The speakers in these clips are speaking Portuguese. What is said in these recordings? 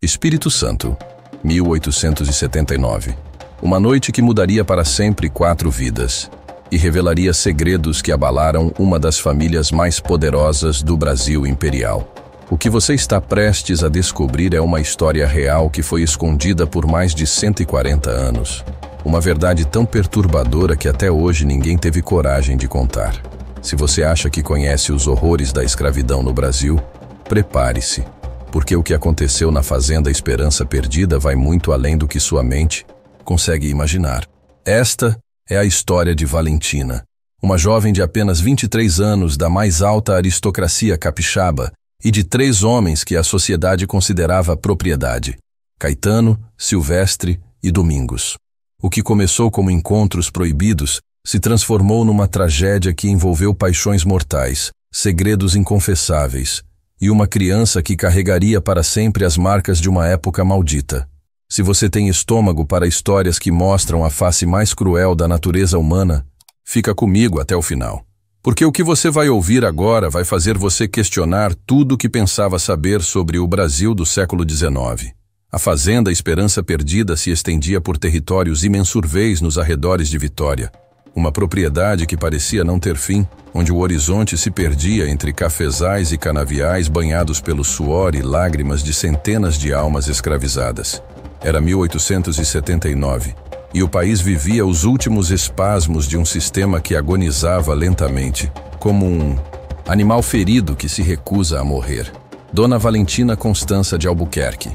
Espírito Santo, 1879. Uma noite que mudaria para sempre 4 vidas e revelaria segredos que abalaram uma das famílias mais poderosas do Brasil imperial. O que você está prestes a descobrir é uma história real que foi escondida por mais de 140 anos. Uma verdade tão perturbadora que até hoje ninguém teve coragem de contar. Se você acha que conhece os horrores da escravidão no Brasil, prepare-se, porque o que aconteceu na Fazenda Esperança Perdida vai muito além do que sua mente consegue imaginar. Esta é a história de Valentina, uma jovem de apenas 23 anos da mais alta aristocracia capixaba e de 3 homens que a sociedade considerava propriedade: Caetano, Silvestre e Domingos. O que começou como encontros proibidos se transformou numa tragédia que envolveu paixões mortais, segredos inconfessáveis e uma criança que carregaria para sempre as marcas de uma época maldita. Se você tem estômago para histórias que mostram a face mais cruel da natureza humana, fica comigo até o final. Porque o que você vai ouvir agora vai fazer você questionar tudo o que pensava saber sobre o Brasil do século XIX. A Fazenda Esperança Perdida se estendia por territórios imensurvéis nos arredores de Vitória. Uma propriedade que parecia não ter fim, onde o horizonte se perdia entre cafezais e canaviais banhados pelo suor e lágrimas de centenas de almas escravizadas. Era 1879, e o país vivia os últimos espasmos de um sistema que agonizava lentamente, como um animal ferido que se recusa a morrer. Dona Valentina Constança de Albuquerque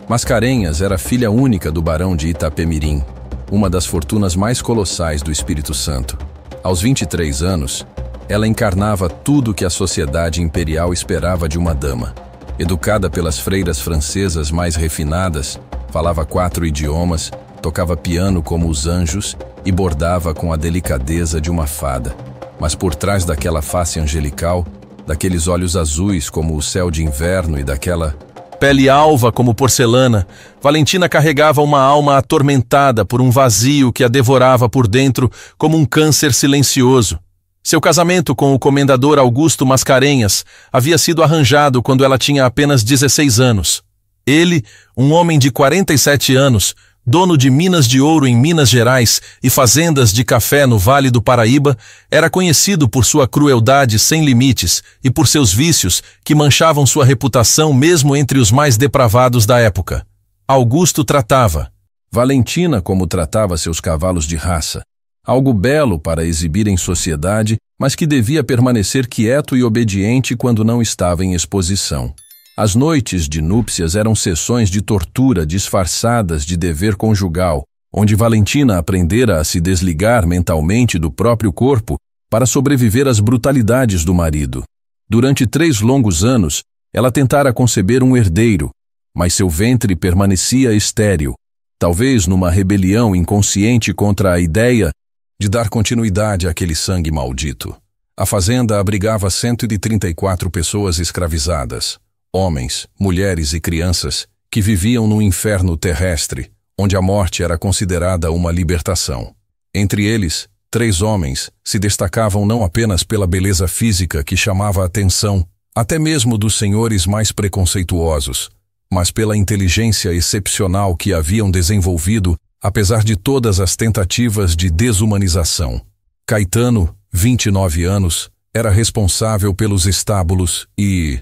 Mascarenhas era filha única do barão de Itapemirim, uma das fortunas mais colossais do Espírito Santo. Aos 23 anos, ela encarnava tudo o que a sociedade imperial esperava de uma dama. Educada pelas freiras francesas mais refinadas, falava 4 idiomas, tocava piano como os anjos e bordava com a delicadeza de uma fada. Mas por trás daquela face angelical, daqueles olhos azuis como o céu de inverno e daquela pele alva como porcelana, Valentina carregava uma alma atormentada por um vazio que a devorava por dentro como um câncer silencioso. Seu casamento com o comendador Augusto Mascarenhas havia sido arranjado quando ela tinha apenas 16 anos. Ele, um homem de 47 anos, dono de minas de ouro em Minas Gerais e fazendas de café no Vale do Paraíba, era conhecido por sua crueldade sem limites e por seus vícios que manchavam sua reputação mesmo entre os mais depravados da época. Augusto tratava Valentina como tratava seus cavalos de raça, algo belo para exibir em sociedade, mas que devia permanecer quieto e obediente quando não estava em exposição. As noites de núpcias eram sessões de tortura disfarçadas de dever conjugal, onde Valentina aprendera a se desligar mentalmente do próprio corpo para sobreviver às brutalidades do marido. Durante 3 longos anos, ela tentara conceber um herdeiro, mas seu ventre permanecia estéril, talvez numa rebelião inconsciente contra a ideia de dar continuidade àquele sangue maldito. A fazenda abrigava 134 pessoas escravizadas. Homens, mulheres e crianças que viviam no inferno terrestre, onde a morte era considerada uma libertação. Entre eles, 3 homens se destacavam não apenas pela beleza física que chamava a atenção, até mesmo dos senhores mais preconceituosos, mas pela inteligência excepcional que haviam desenvolvido, apesar de todas as tentativas de desumanização. Caetano, 29 anos, era responsável pelos estábulos e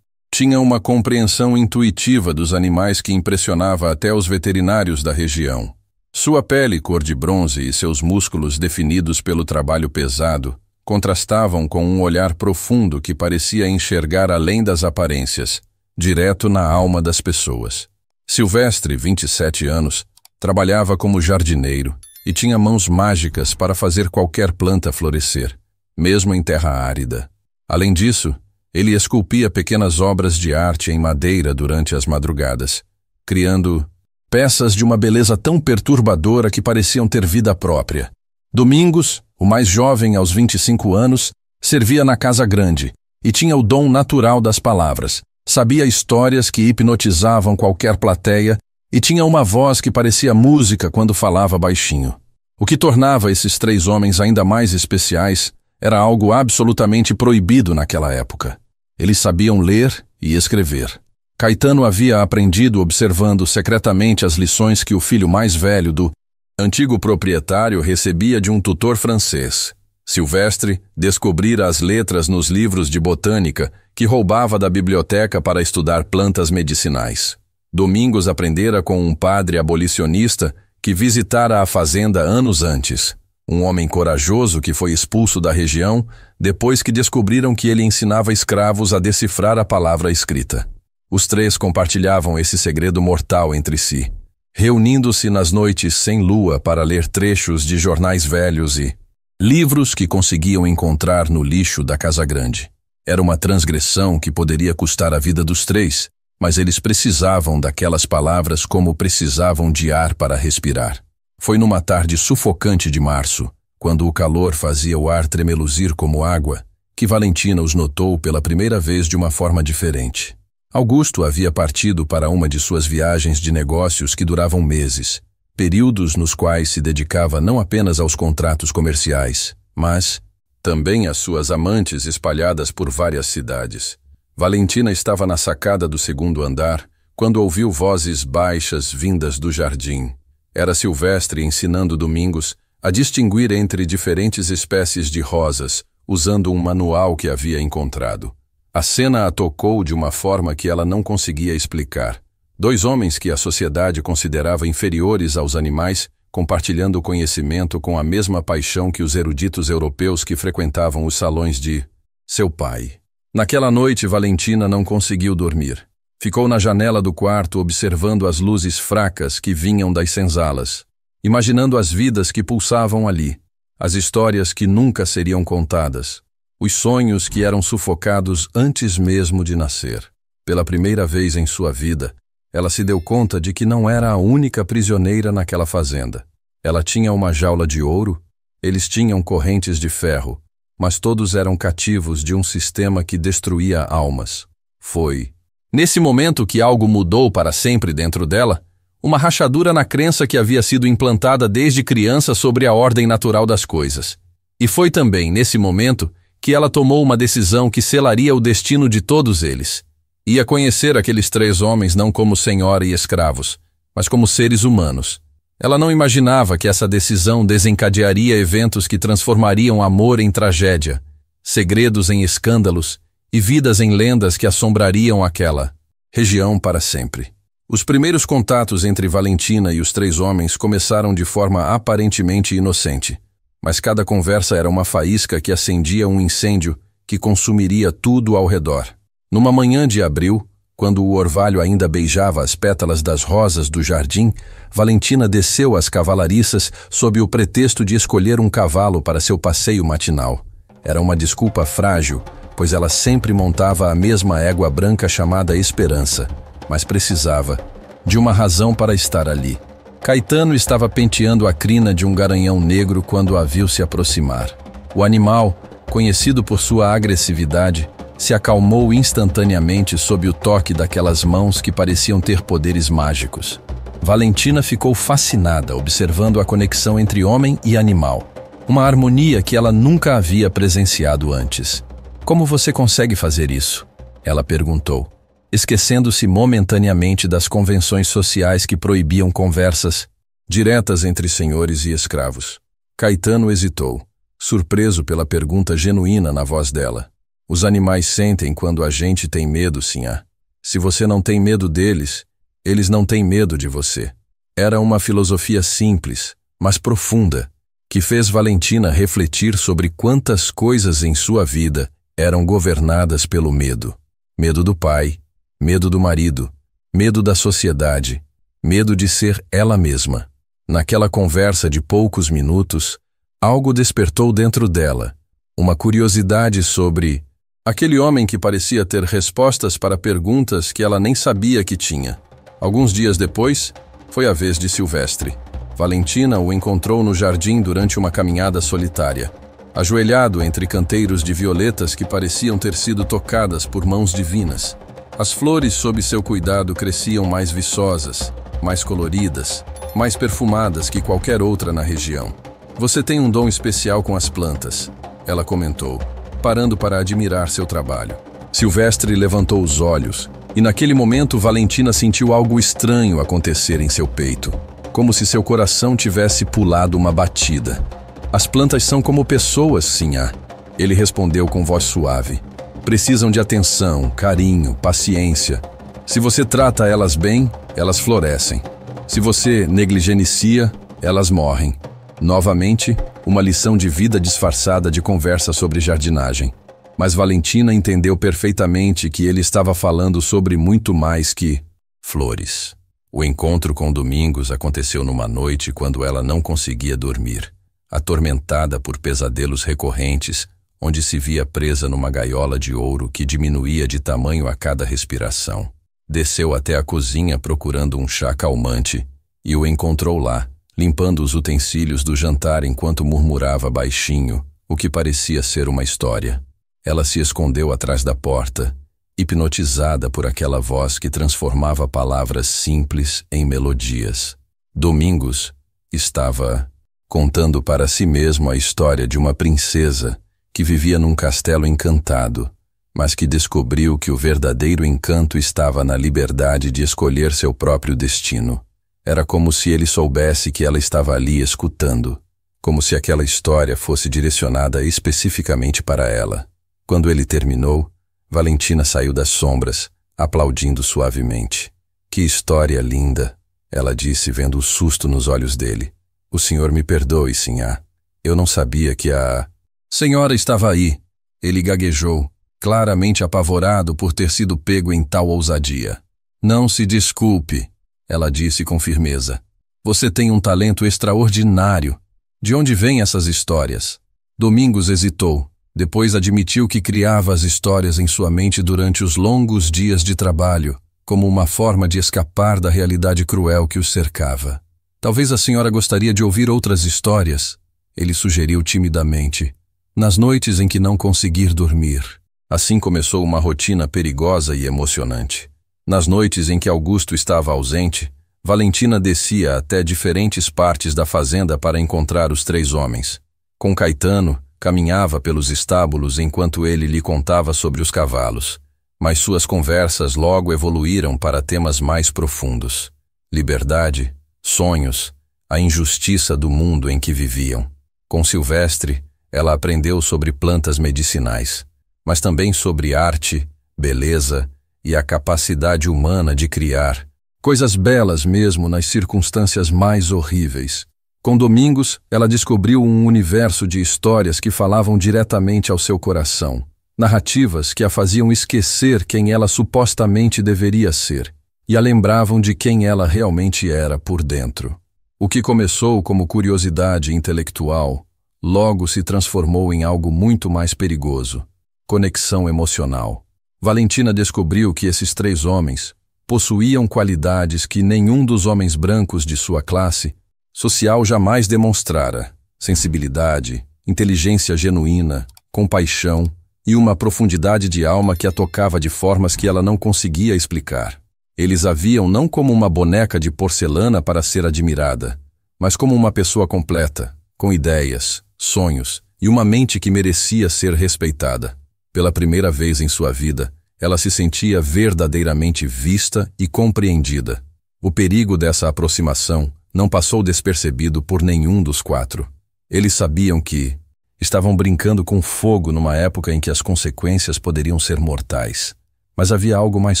tinha uma compreensão intuitiva dos animais que impressionava até os veterinários da região. Sua pele cor de bronze e seus músculos definidos pelo trabalho pesado contrastavam com um olhar profundo que parecia enxergar além das aparências, direto na alma das pessoas. Silvestre, 27 anos, trabalhava como jardineiro e tinha mãos mágicas para fazer qualquer planta florescer, mesmo em terra árida. Além disso, ele esculpia pequenas obras de arte em madeira durante as madrugadas, criando peças de uma beleza tão perturbadora que pareciam ter vida própria. Domingos, o mais jovem aos 25 anos, servia na casa grande e tinha o dom natural das palavras. Sabia histórias que hipnotizavam qualquer plateia e tinha uma voz que parecia música quando falava baixinho. O que tornava esses 3 homens ainda mais especiais era algo absolutamente proibido naquela época. Eles sabiam ler e escrever. Caetano havia aprendido observando secretamente as lições que o filho mais velho do antigo proprietário recebia de um tutor francês. Silvestre descobrira as letras nos livros de botânica que roubava da biblioteca para estudar plantas medicinais. Domingos aprendera com um padre abolicionista que visitara a fazenda anos antes. Um homem corajoso que foi expulso da região depois que descobriram que ele ensinava escravos a decifrar a palavra escrita. Os três compartilhavam esse segredo mortal entre si, reunindo-se nas noites sem lua para ler trechos de jornais velhos e livros que conseguiam encontrar no lixo da casa grande. Era uma transgressão que poderia custar a vida dos três, mas eles precisavam daquelas palavras como precisavam de ar para respirar. Foi numa tarde sufocante de março, quando o calor fazia o ar tremeluzir como água, que Valentina os notou pela primeira vez de uma forma diferente. Augusto havia partido para uma de suas viagens de negócios que duravam meses, períodos nos quais se dedicava não apenas aos contratos comerciais, mas também às suas amantes espalhadas por várias cidades. Valentina estava na sacada do segundo andar, quando ouviu vozes baixas vindas do jardim. Era Silvestre ensinando Domingos a distinguir entre diferentes espécies de rosas, usando um manual que havia encontrado. A cena a tocou de uma forma que ela não conseguia explicar. Dois homens que a sociedade considerava inferiores aos animais, compartilhando o conhecimento com a mesma paixão que os eruditos europeus que frequentavam os salões de seu pai. Naquela noite, Valentina não conseguiu dormir. Ficou na janela do quarto observando as luzes fracas que vinham das senzalas, imaginando as vidas que pulsavam ali, as histórias que nunca seriam contadas, os sonhos que eram sufocados antes mesmo de nascer. Pela primeira vez em sua vida, ela se deu conta de que não era a única prisioneira naquela fazenda. Ela tinha uma jaula de ouro, eles tinham correntes de ferro, mas todos eram cativos de um sistema que destruía almas. Foi nesse momento que algo mudou para sempre dentro dela, uma rachadura na crença que havia sido implantada desde criança sobre a ordem natural das coisas. E foi também nesse momento que ela tomou uma decisão que selaria o destino de todos eles. Ia conhecer aqueles três homens não como senhora e escravos, mas como seres humanos. Ela não imaginava que essa decisão desencadearia eventos que transformariam amor em tragédia, segredos em escândalos e vidas em lendas que assombrariam aquela região para sempre. Os primeiros contatos entre Valentina e os três homens começaram de forma aparentemente inocente, mas cada conversa era uma faísca que acendia um incêndio que consumiria tudo ao redor. Numa manhã de abril, quando o orvalho ainda beijava as pétalas das rosas do jardim, Valentina desceu às cavalariças sob o pretexto de escolher um cavalo para seu passeio matinal. Era uma desculpa frágil, pois ela sempre montava a mesma égua branca chamada Esperança, mas precisava de uma razão para estar ali. Caetano estava penteando a crina de um garanhão negro quando a viu se aproximar. O animal, conhecido por sua agressividade, se acalmou instantaneamente sob o toque daquelas mãos que pareciam ter poderes mágicos. Valentina ficou fascinada observando a conexão entre homem e animal, uma harmonia que ela nunca havia presenciado antes. "Como você consegue fazer isso?" ela perguntou, esquecendo-se momentaneamente das convenções sociais que proibiam conversas diretas entre senhores e escravos. Caetano hesitou, surpreso pela pergunta genuína na voz dela. "Os animais sentem quando a gente tem medo, sinhá. Se você não tem medo deles, eles não têm medo de você." Era uma filosofia simples, mas profunda, que fez Valentina refletir sobre quantas coisas em sua vida eram governadas pelo medo. Medo do pai, medo do marido, medo da sociedade, medo de ser ela mesma. Naquela conversa de poucos minutos, algo despertou dentro dela, uma curiosidade sobre aquele homem que parecia ter respostas para perguntas que ela nem sabia que tinha. Alguns dias depois, foi a vez de Silvestre. Valentina o encontrou no jardim durante uma caminhada solitária, ajoelhado entre canteiros de violetas que pareciam ter sido tocadas por mãos divinas. As flores sob seu cuidado cresciam mais viçosas, mais coloridas, mais perfumadas que qualquer outra na região. "Você tem um dom especial com as plantas", ela comentou, parando para admirar seu trabalho. Silvestre levantou os olhos, E naquele momento, Valentina sentiu algo estranho acontecer em seu peito, como se seu coração tivesse pulado uma batida. As plantas são como pessoas, Sinhá. Ele respondeu com voz suave. Precisam de atenção, carinho, paciência. Se você trata elas bem, elas florescem. Se você negligencia, elas morrem. Novamente, uma lição de vida disfarçada de conversa sobre jardinagem. Mas Valentina entendeu perfeitamente que ele estava falando sobre muito mais que flores. O encontro com Domingos aconteceu numa noite quando ela não conseguia dormir, atormentada por pesadelos recorrentes, onde se via presa numa gaiola de ouro que diminuía de tamanho a cada respiração. Desceu até a cozinha procurando um chá calmante e o encontrou lá, limpando os utensílios do jantar enquanto murmurava baixinho, o que parecia ser uma história. Ela se escondeu atrás da porta, hipnotizada por aquela voz que transformava palavras simples em melodias. Domingos estava contando para si mesmo a história de uma princesa que vivia num castelo encantado, mas que descobriu que o verdadeiro encanto estava na liberdade de escolher seu próprio destino. Era como se ele soubesse que ela estava ali escutando, como se aquela história fosse direcionada especificamente para ela. Quando ele terminou, Valentina saiu das sombras, aplaudindo suavemente. Que história linda, ela disse, vendo o susto nos olhos dele. O senhor me perdoe, Sinhá. Eu não sabia que a senhora estava aí. Ele gaguejou, claramente apavorado por ter sido pego em tal ousadia. Não se desculpe, ela disse com firmeza. Você tem um talento extraordinário. De onde vêm essas histórias? Domingos hesitou. Depois admitiu que criava as histórias em sua mente durante os longos dias de trabalho, como uma forma de escapar da realidade cruel que os cercava. Talvez a senhora gostaria de ouvir outras histórias, ele sugeriu timidamente, nas noites em que não conseguir dormir. Assim começou uma rotina perigosa e emocionante. Nas noites em que Augusto estava ausente, Valentina descia até diferentes partes da fazenda para encontrar os 3 homens. Com Caetano, caminhava pelos estábulos enquanto ele lhe contava sobre os cavalos, mas suas conversas logo evoluíram para temas mais profundos. Liberdade, sonhos, a injustiça do mundo em que viviam. Com Silvestre, ela aprendeu sobre plantas medicinais, mas também sobre arte, beleza e a capacidade humana de criar coisas belas mesmo nas circunstâncias mais horríveis. Com Domingos, ela descobriu um universo de histórias que falavam diretamente ao seu coração, narrativas que a faziam esquecer quem ela supostamente deveria ser e a lembravam de quem ela realmente era por dentro. O que começou como curiosidade intelectual, logo se transformou em algo muito mais perigoso: conexão emocional. Valentina descobriu que esses 3 homens possuíam qualidades que nenhum dos homens brancos de sua classe social jamais demonstrara: sensibilidade, inteligência genuína, compaixão e uma profundidade de alma que a tocava de formas que ela não conseguia explicar. Eles a viam não como uma boneca de porcelana para ser admirada, mas como uma pessoa completa, com ideias, sonhos e uma mente que merecia ser respeitada. Pela primeira vez em sua vida, ela se sentia verdadeiramente vista e compreendida. O perigo dessa aproximação não passou despercebido por nenhum dos 4. Eles sabiam que estavam brincando com fogo numa época em que as consequências poderiam ser mortais. Mas havia algo mais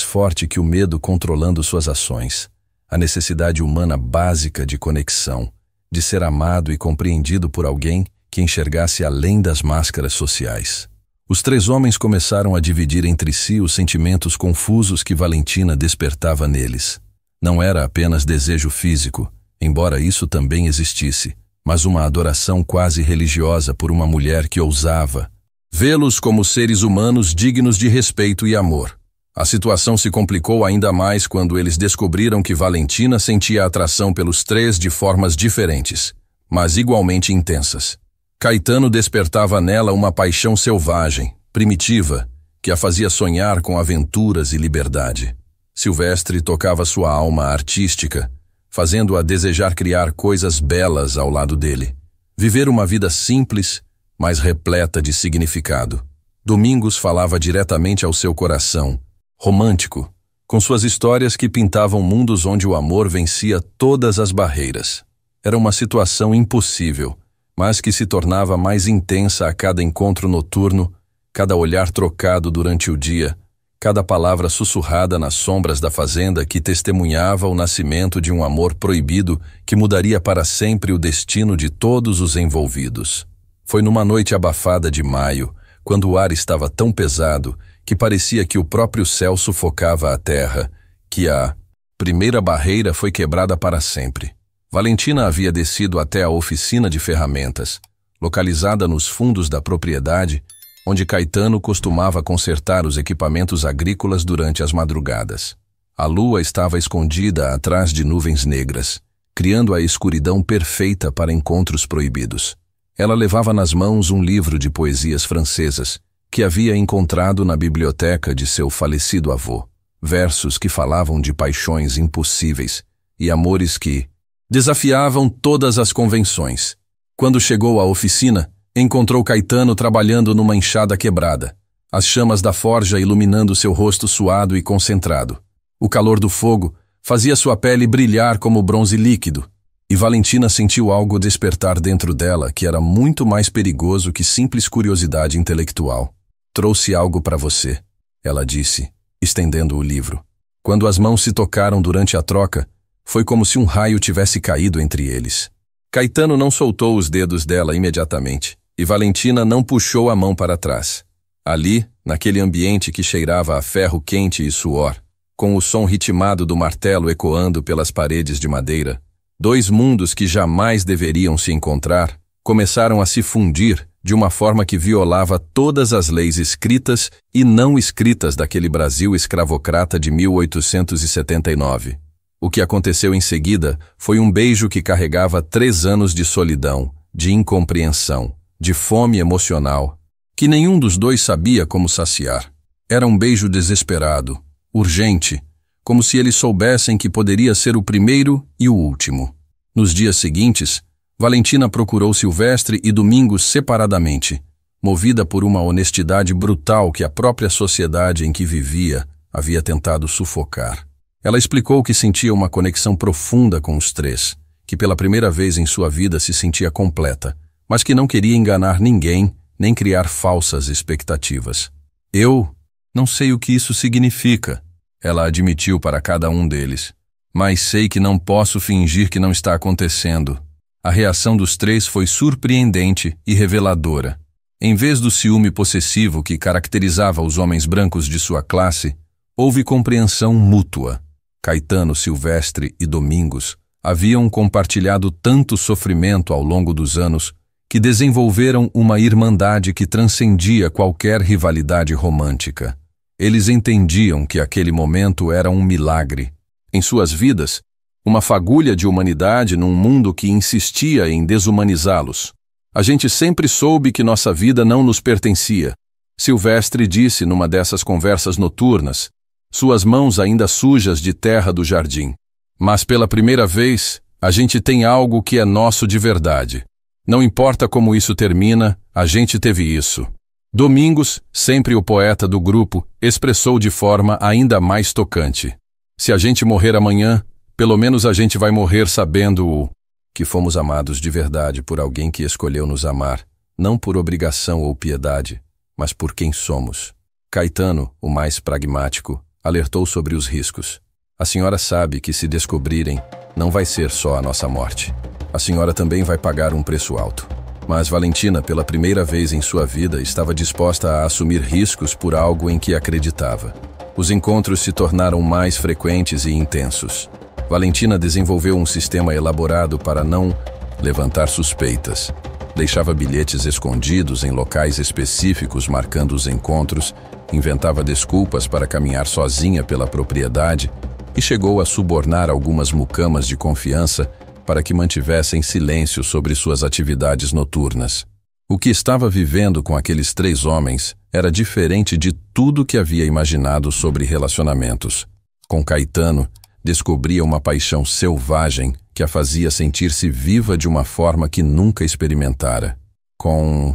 forte que o medo controlando suas ações: a necessidade humana básica de conexão, de ser amado e compreendido por alguém que enxergasse além das máscaras sociais. Os 3 homens começaram a dividir entre si os sentimentos confusos que Valentina despertava neles. Não era apenas desejo físico, embora isso também existisse, mas uma adoração quase religiosa por uma mulher que ousava vê-los como seres humanos dignos de respeito e amor. A situação se complicou ainda mais quando eles descobriram que Valentina sentia atração pelos 3 de formas diferentes, mas igualmente intensas. Caetano despertava nela uma paixão selvagem, primitiva, que a fazia sonhar com aventuras e liberdade. Silvestre tocava sua alma artística, fazendo-a desejar criar coisas belas ao lado dele. Viver uma vida simples, mas repleta de significado. Domingos falava diretamente ao seu coração, romântico, com suas histórias que pintavam mundos onde o amor vencia todas as barreiras. Era uma situação impossível, mas que se tornava mais intensa a cada encontro noturno, cada olhar trocado durante o dia, cada palavra sussurrada nas sombras da fazenda que testemunhava o nascimento de um amor proibido que mudaria para sempre o destino de todos os envolvidos. Foi numa noite abafada de maio, quando o ar estava tão pesado que parecia que o próprio céu sufocava a terra, que a primeira barreira foi quebrada para sempre. Valentina havia descido até a oficina de ferramentas, localizada nos fundos da propriedade, onde Caetano costumava consertar os equipamentos agrícolas durante as madrugadas. A lua estava escondida atrás de nuvens negras, criando a escuridão perfeita para encontros proibidos. Ela levava nas mãos um livro de poesias francesas, que havia encontrado na biblioteca de seu falecido avô. Versos que falavam de paixões impossíveis e amores que desafiavam todas as convenções. Quando chegou à oficina, encontrou Caetano trabalhando numa enxada quebrada, as chamas da forja iluminando seu rosto suado e concentrado. O calor do fogo fazia sua pele brilhar como bronze líquido, e Valentina sentiu algo despertar dentro dela que era muito mais perigoso que simples curiosidade intelectual. "Trouxe algo para você", ela disse, estendendo o livro. Quando as mãos se tocaram durante a troca, foi como se um raio tivesse caído entre eles. Caetano não soltou os dedos dela imediatamente, e Valentina não puxou a mão para trás. Ali, naquele ambiente que cheirava a ferro quente e suor, com o som ritmado do martelo ecoando pelas paredes de madeira, dois mundos que jamais deveriam se encontrar começaram a se fundir de uma forma que violava todas as leis escritas e não escritas daquele Brasil escravocrata de 1879. O que aconteceu em seguida foi um beijo que carregava 3 anos de solidão, de incompreensão, de fome emocional, que nenhum dos dois sabia como saciar. Era um beijo desesperado, urgente, como se eles soubessem que poderia ser o primeiro e o último. Nos dias seguintes, Valentina procurou Silvestre e Domingos separadamente, movida por uma honestidade brutal que a própria sociedade em que vivia havia tentado sufocar. Ela explicou que sentia uma conexão profunda com os três, que pela primeira vez em sua vida se sentia completa, mas que não queria enganar ninguém nem criar falsas expectativas. "Eu não sei o que isso significa", ela admitiu para cada um deles, "mas sei que não posso fingir que não está acontecendo." A reação dos três foi surpreendente e reveladora. Em vez do ciúme possessivo que caracterizava os homens brancos de sua classe, houve compreensão mútua. Caetano, Silvestre e Domingos haviam compartilhado tanto sofrimento ao longo dos anos que desenvolveram uma irmandade que transcendia qualquer rivalidade romântica. Eles entendiam que aquele momento era um milagre. Em suas vidas, uma fagulha de humanidade num mundo que insistia em desumanizá-los. "A gente sempre soube que nossa vida não nos pertencia", Silvestre disse numa dessas conversas noturnas, suas mãos ainda sujas de terra do jardim. "Mas pela primeira vez, a gente tem algo que é nosso de verdade. Não importa como isso termina, a gente teve isso." Domingos, sempre o poeta do grupo, expressou de forma ainda mais tocante: "Se a gente morrer amanhã, pelo menos a gente vai morrer sabendo que fomos amados de verdade por alguém que escolheu nos amar, não por obrigação ou piedade, mas por quem somos." Caetano, o mais pragmático, alertou sobre os riscos. "A senhora sabe que se descobrirem, não vai ser só a nossa morte. A senhora também vai pagar um preço alto." Mas Valentina, pela primeira vez em sua vida, estava disposta a assumir riscos por algo em que acreditava. Os encontros se tornaram mais frequentes e intensos. Valentina desenvolveu um sistema elaborado para não levantar suspeitas. Deixava bilhetes escondidos em locais específicos marcando os encontros, inventava desculpas para caminhar sozinha pela propriedade e chegou a subornar algumas mucamas de confiança para que mantivessem silêncio sobre suas atividades noturnas. O que estava vivendo com aqueles 3 homens era diferente de tudo que havia imaginado sobre relacionamentos. Com Caetano, descobria uma paixão selvagem que a fazia sentir-se viva de uma forma que nunca experimentara. Com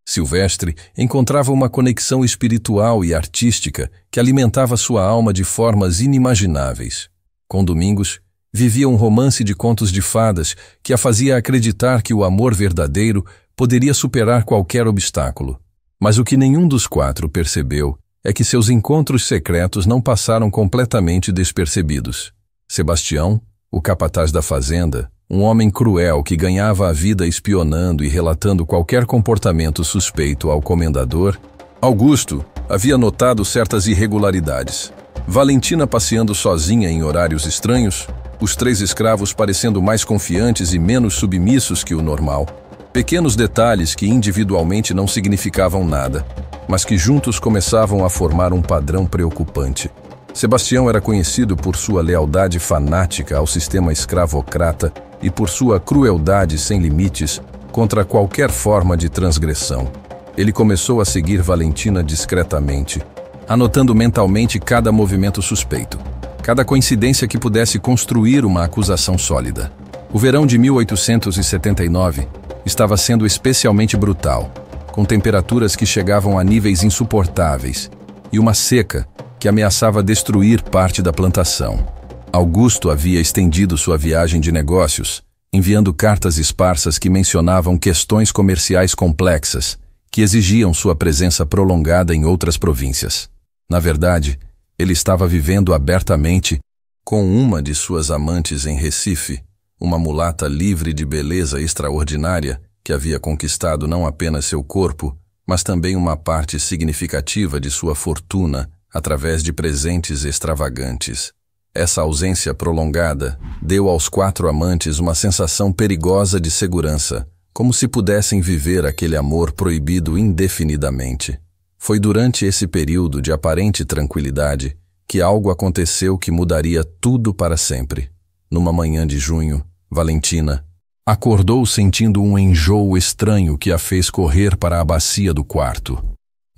Silvestre encontrava uma conexão espiritual e artística que alimentava sua alma de formas inimagináveis. Com Domingos, vivia um romance de contos de fadas que a fazia acreditar que o amor verdadeiro poderia superar qualquer obstáculo. Mas o que nenhum dos quatro percebeu é que seus encontros secretos não passaram completamente despercebidos. Sebastião, o capataz da fazenda, um homem cruel que ganhava a vida espionando e relatando qualquer comportamento suspeito ao comendador. Augusto havia notado certas irregularidades. Valentina passeando sozinha em horários estranhos, os três escravos parecendo mais confiantes e menos submissos que o normal. Pequenos detalhes que individualmente não significavam nada, mas que juntos começavam a formar um padrão preocupante. Sebastião era conhecido por sua lealdade fanática ao sistema escravocrata e por sua crueldade sem limites contra qualquer forma de transgressão. Ele começou a seguir Valentina discretamente, anotando mentalmente cada movimento suspeito, cada coincidência que pudesse construir uma acusação sólida. O verão de 1879 estava sendo especialmente brutal, com temperaturas que chegavam a níveis insuportáveis e uma seca que ameaçava destruir parte da plantação. Augusto havia estendido sua viagem de negócios, enviando cartas esparsas que mencionavam questões comerciais complexas que exigiam sua presença prolongada em outras províncias. Na verdade, ele estava vivendo abertamente com uma de suas amantes em Recife, uma mulata livre de beleza extraordinária que havia conquistado não apenas seu corpo, mas também uma parte significativa de sua fortuna através de presentes extravagantes. Essa ausência prolongada deu aos quatro amantes uma sensação perigosa de segurança, como se pudessem viver aquele amor proibido indefinidamente. Foi durante esse período de aparente tranquilidade que algo aconteceu que mudaria tudo para sempre. Numa manhã de junho, Valentina acordou sentindo um enjoo estranho que a fez correr para a bacia do quarto.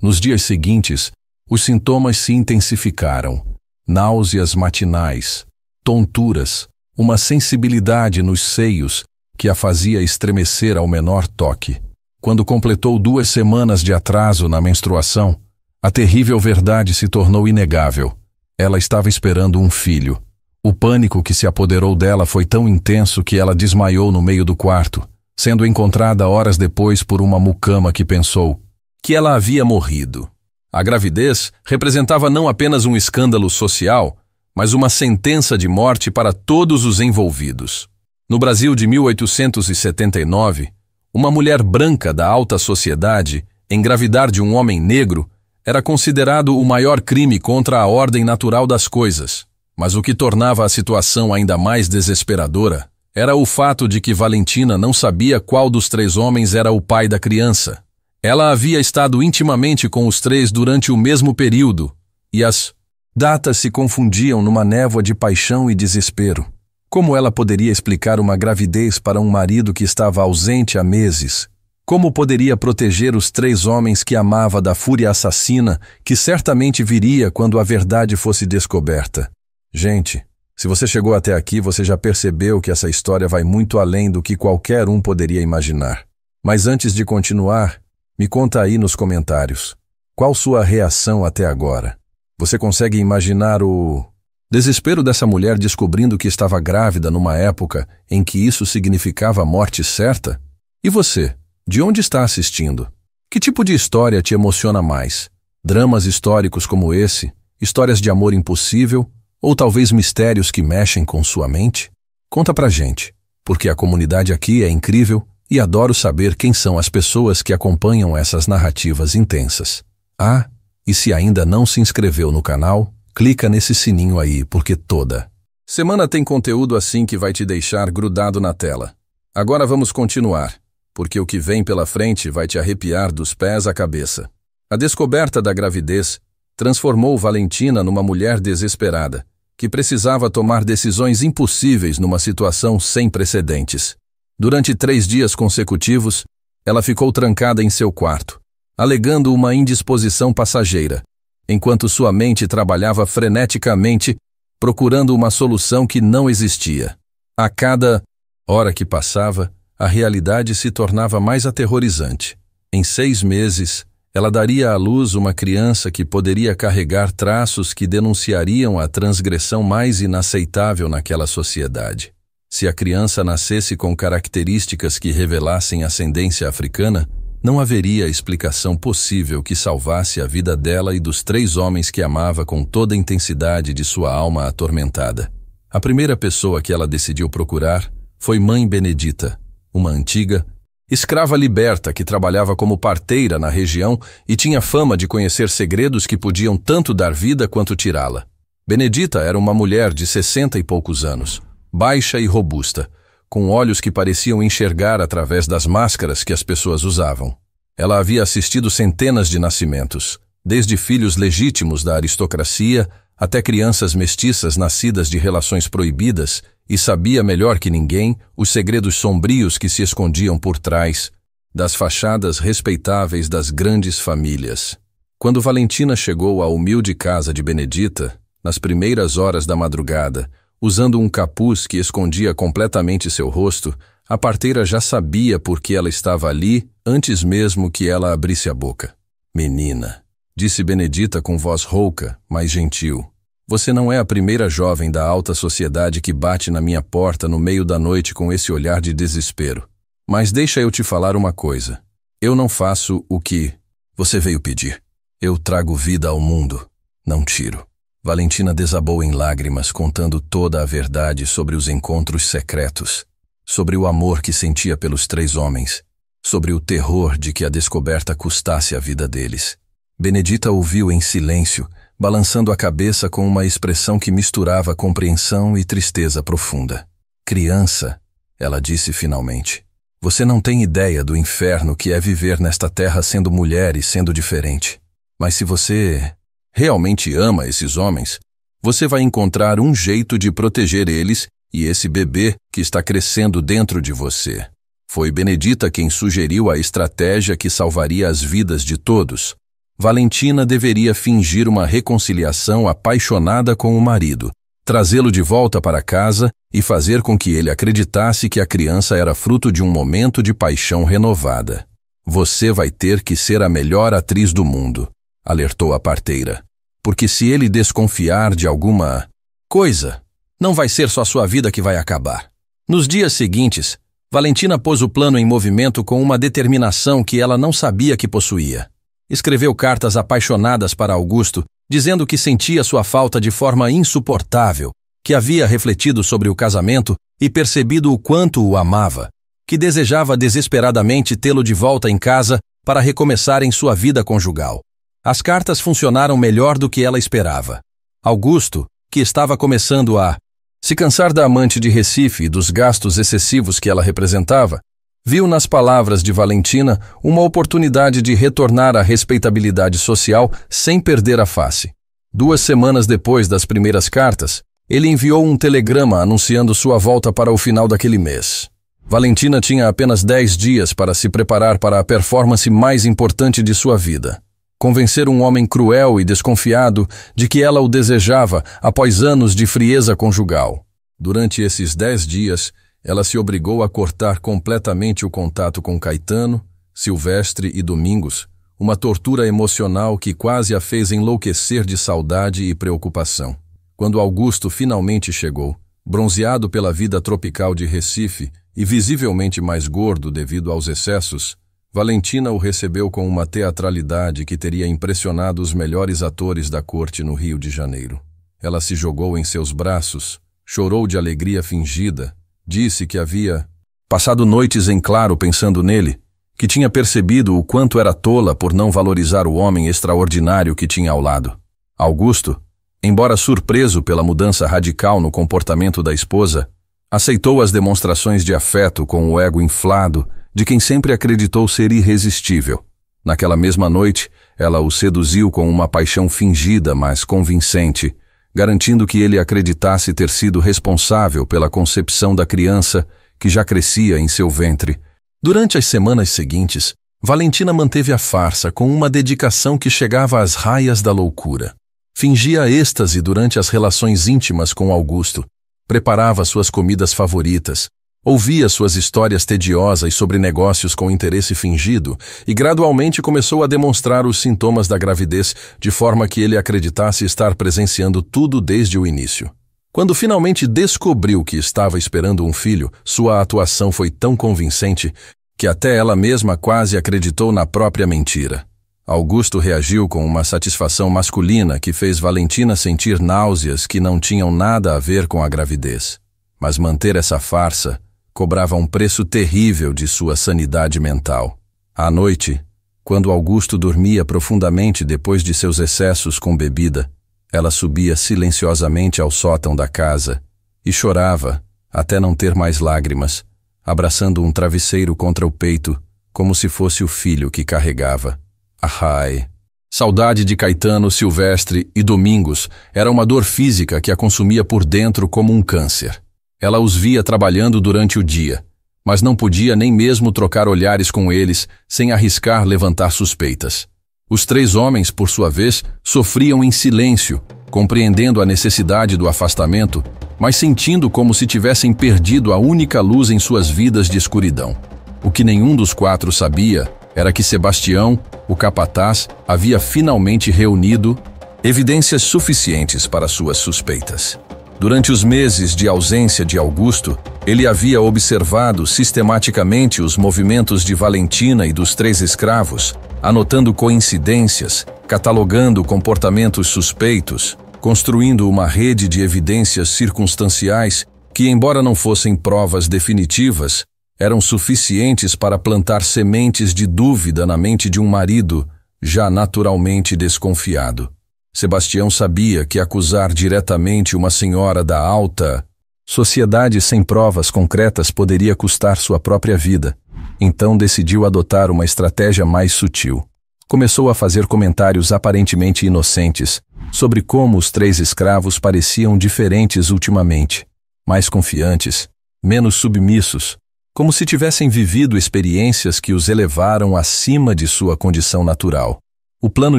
Nos dias seguintes, os sintomas se intensificaram. Náuseas matinais, tonturas, uma sensibilidade nos seios que a fazia estremecer ao menor toque. Quando completou 2 semanas de atraso na menstruação, a terrível verdade se tornou inegável. Ela estava esperando um filho. O pânico que se apoderou dela foi tão intenso que ela desmaiou no meio do quarto, sendo encontrada horas depois por uma mucama que pensou que ela havia morrido. A gravidez representava não apenas um escândalo social, mas uma sentença de morte para todos os envolvidos. No Brasil de 1879, uma mulher branca da alta sociedade engravidar de um homem negro era considerado o maior crime contra a ordem natural das coisas. Mas o que tornava a situação ainda mais desesperadora era o fato de que Valentina não sabia qual dos 3 homens era o pai da criança. Ela havia estado intimamente com os 3 durante o mesmo período, e as datas se confundiam numa névoa de paixão e desespero. Como ela poderia explicar uma gravidez para um marido que estava ausente há meses? Como poderia proteger os 3 homens que amava da fúria assassina que certamente viria quando a verdade fosse descoberta? Gente, se você chegou até aqui, você já percebeu que essa história vai muito além do que qualquer um poderia imaginar. Mas antes de continuar, me conta aí nos comentários. Qual sua reação até agora? Você consegue imaginar o desespero dessa mulher descobrindo que estava grávida numa época em que isso significava a morte certa? E você, de onde está assistindo? Que tipo de história te emociona mais? Dramas históricos como esse? Histórias de amor impossível? Ou talvez mistérios que mexem com sua mente? Conta pra gente, porque a comunidade aqui é incrível e adoro saber quem são as pessoas que acompanham essas narrativas intensas. Ah, e se ainda não se inscreveu no canal, clica nesse sininho aí, porque toda semana tem conteúdo assim que vai te deixar grudado na tela. Agora vamos continuar, porque o que vem pela frente vai te arrepiar dos pés à cabeça. A descoberta da gravidez transformou Valentina numa mulher desesperada, que precisava tomar decisões impossíveis numa situação sem precedentes. Durante 3 dias consecutivos, ela ficou trancada em seu quarto, alegando uma indisposição passageira, enquanto sua mente trabalhava freneticamente, procurando uma solução que não existia. A cada hora que passava, a realidade se tornava mais aterrorizante. Em 6 meses, ela daria à luz uma criança que poderia carregar traços que denunciariam a transgressão mais inaceitável naquela sociedade. Se a criança nascesse com características que revelassem ascendência africana, não haveria explicação possível que salvasse a vida dela e dos 3 homens que amava com toda a intensidade de sua alma atormentada. A primeira pessoa que ela decidiu procurar foi Mãe Benedita, uma antiga escrava liberta que trabalhava como parteira na região e tinha fama de conhecer segredos que podiam tanto dar vida quanto tirá-la. Benedita era uma mulher de 60 e poucos anos, baixa e robusta, com olhos que pareciam enxergar através das máscaras que as pessoas usavam. Ela havia assistido centenas de nascimentos, desde filhos legítimos da aristocracia até crianças mestiças nascidas de relações proibidas, e sabia melhor que ninguém os segredos sombrios que se escondiam por trás das fachadas respeitáveis das grandes famílias. Quando Valentina chegou à humilde casa de Benedita, nas primeiras horas da madrugada, usando um capuz que escondia completamente seu rosto, a parteira já sabia por que ela estava ali antes mesmo que ela abrisse a boca. "Menina", disse Benedita com voz rouca, mas gentil, "você não é a primeira jovem da alta sociedade que bate na minha porta no meio da noite com esse olhar de desespero. Mas deixa eu te falar uma coisa. Eu não faço o que você veio pedir. Eu trago vida ao mundo, não tiro." Valentina desabou em lágrimas, contando toda a verdade sobre os encontros secretos, sobre o amor que sentia pelos 3 homens, sobre o terror de que a descoberta custasse a vida deles. Benedita ouviu em silêncio, balançando a cabeça com uma expressão que misturava compreensão e tristeza profunda. "Criança", ela disse finalmente, "você não tem ideia do inferno que é viver nesta terra sendo mulher e sendo diferente. Mas se você realmente ama esses homens, você vai encontrar um jeito de proteger eles e esse bebê que está crescendo dentro de você." Foi Benedita quem sugeriu a estratégia que salvaria as vidas de todos. Valentina deveria fingir uma reconciliação apaixonada com o marido, trazê-lo de volta para casa e fazer com que ele acreditasse que a criança era fruto de um momento de paixão renovada. "Você vai ter que ser a melhor atriz do mundo", alertou a parteira, "porque se ele desconfiar de alguma coisa, não vai ser só sua vida que vai acabar." Nos dias seguintes, Valentina pôs o plano em movimento com uma determinação que ela não sabia que possuía. Escreveu cartas apaixonadas para Augusto, dizendo que sentia sua falta de forma insuportável, que havia refletido sobre o casamento e percebido o quanto o amava, que desejava desesperadamente tê-lo de volta em casa para recomeçarem sua vida conjugal. As cartas funcionaram melhor do que ela esperava. Augusto, que estava começando a se cansar da amante de Recife e dos gastos excessivos que ela representava, viu nas palavras de Valentina uma oportunidade de retornar à respeitabilidade social sem perder a face. 2 semanas depois das primeiras cartas, ele enviou um telegrama anunciando sua volta para o final daquele mês. Valentina tinha apenas 10 dias para se preparar para a performance mais importante de sua vida. Convencer um homem cruel e desconfiado de que ela o desejava após anos de frieza conjugal. Durante esses 10 dias, ela se obrigou a cortar completamente o contato com Caetano, Silvestre e Domingos, uma tortura emocional que quase a fez enlouquecer de saudade e preocupação. Quando Augusto finalmente chegou, bronzeado pela vida tropical de Recife e visivelmente mais gordo devido aos excessos, Valentina o recebeu com uma teatralidade que teria impressionado os melhores atores da corte no Rio de Janeiro. Ela se jogou em seus braços, chorou de alegria fingida, disse que havia passado noites em claro pensando nele, que tinha percebido o quanto era tola por não valorizar o homem extraordinário que tinha ao lado. Augusto, embora surpreso pela mudança radical no comportamento da esposa, aceitou as demonstrações de afeto com o ego inflado de quem sempre acreditou ser irresistível. Naquela mesma noite, ela o seduziu com uma paixão fingida, mas convincente, garantindo que ele acreditasse ter sido responsável pela concepção da criança que já crescia em seu ventre. Durante as semanas seguintes, Valentina manteve a farsa com uma dedicação que chegava às raias da loucura. Fingia êxtase durante as relações íntimas com Augusto, preparava suas comidas favoritas, Ouvia suas histórias tediosas sobre negócios com interesse fingido e gradualmente começou a demonstrar os sintomas da gravidez de forma que ele acreditasse estar presenciando tudo desde o início. Quando finalmente descobriu que estava esperando um filho, sua atuação foi tão convincente que até ela mesma quase acreditou na própria mentira. Augusto reagiu com uma satisfação masculina que fez Valentina sentir náuseas que não tinham nada a ver com a gravidez. Mas manter essa farsa cobrava um preço terrível de sua sanidade mental. À noite, quando Augusto dormia profundamente depois de seus excessos com bebida, ela subia silenciosamente ao sótão da casa e chorava até não ter mais lágrimas, abraçando um travesseiro contra o peito, como se fosse o filho que carregava. Ai! Saudade de Caetano, Silvestre e Domingos era uma dor física que a consumia por dentro como um câncer. Ela os via trabalhando durante o dia, mas não podia nem mesmo trocar olhares com eles sem arriscar levantar suspeitas. Os três homens, por sua vez, sofriam em silêncio, compreendendo a necessidade do afastamento, mas sentindo como se tivessem perdido a única luz em suas vidas de escuridão. O que nenhum dos quatro sabia era que Sebastião, o capataz, havia finalmente reunido evidências suficientes para suas suspeitas. Durante os meses de ausência de Augusto, ele havia observado sistematicamente os movimentos de Valentina e dos três escravos, anotando coincidências, catalogando comportamentos suspeitos, construindo uma rede de evidências circunstanciais que, embora não fossem provas definitivas, eram suficientes para plantar sementes de dúvida na mente de um marido já naturalmente desconfiado. Sebastião sabia que acusar diretamente uma senhora da alta sociedade sem provas concretas poderia custar sua própria vida. Então decidiu adotar uma estratégia mais sutil. Começou a fazer comentários aparentemente inocentes sobre como os três escravos pareciam diferentes ultimamente, mais confiantes, menos submissos, como se tivessem vivido experiências que os elevaram acima de sua condição natural. O plano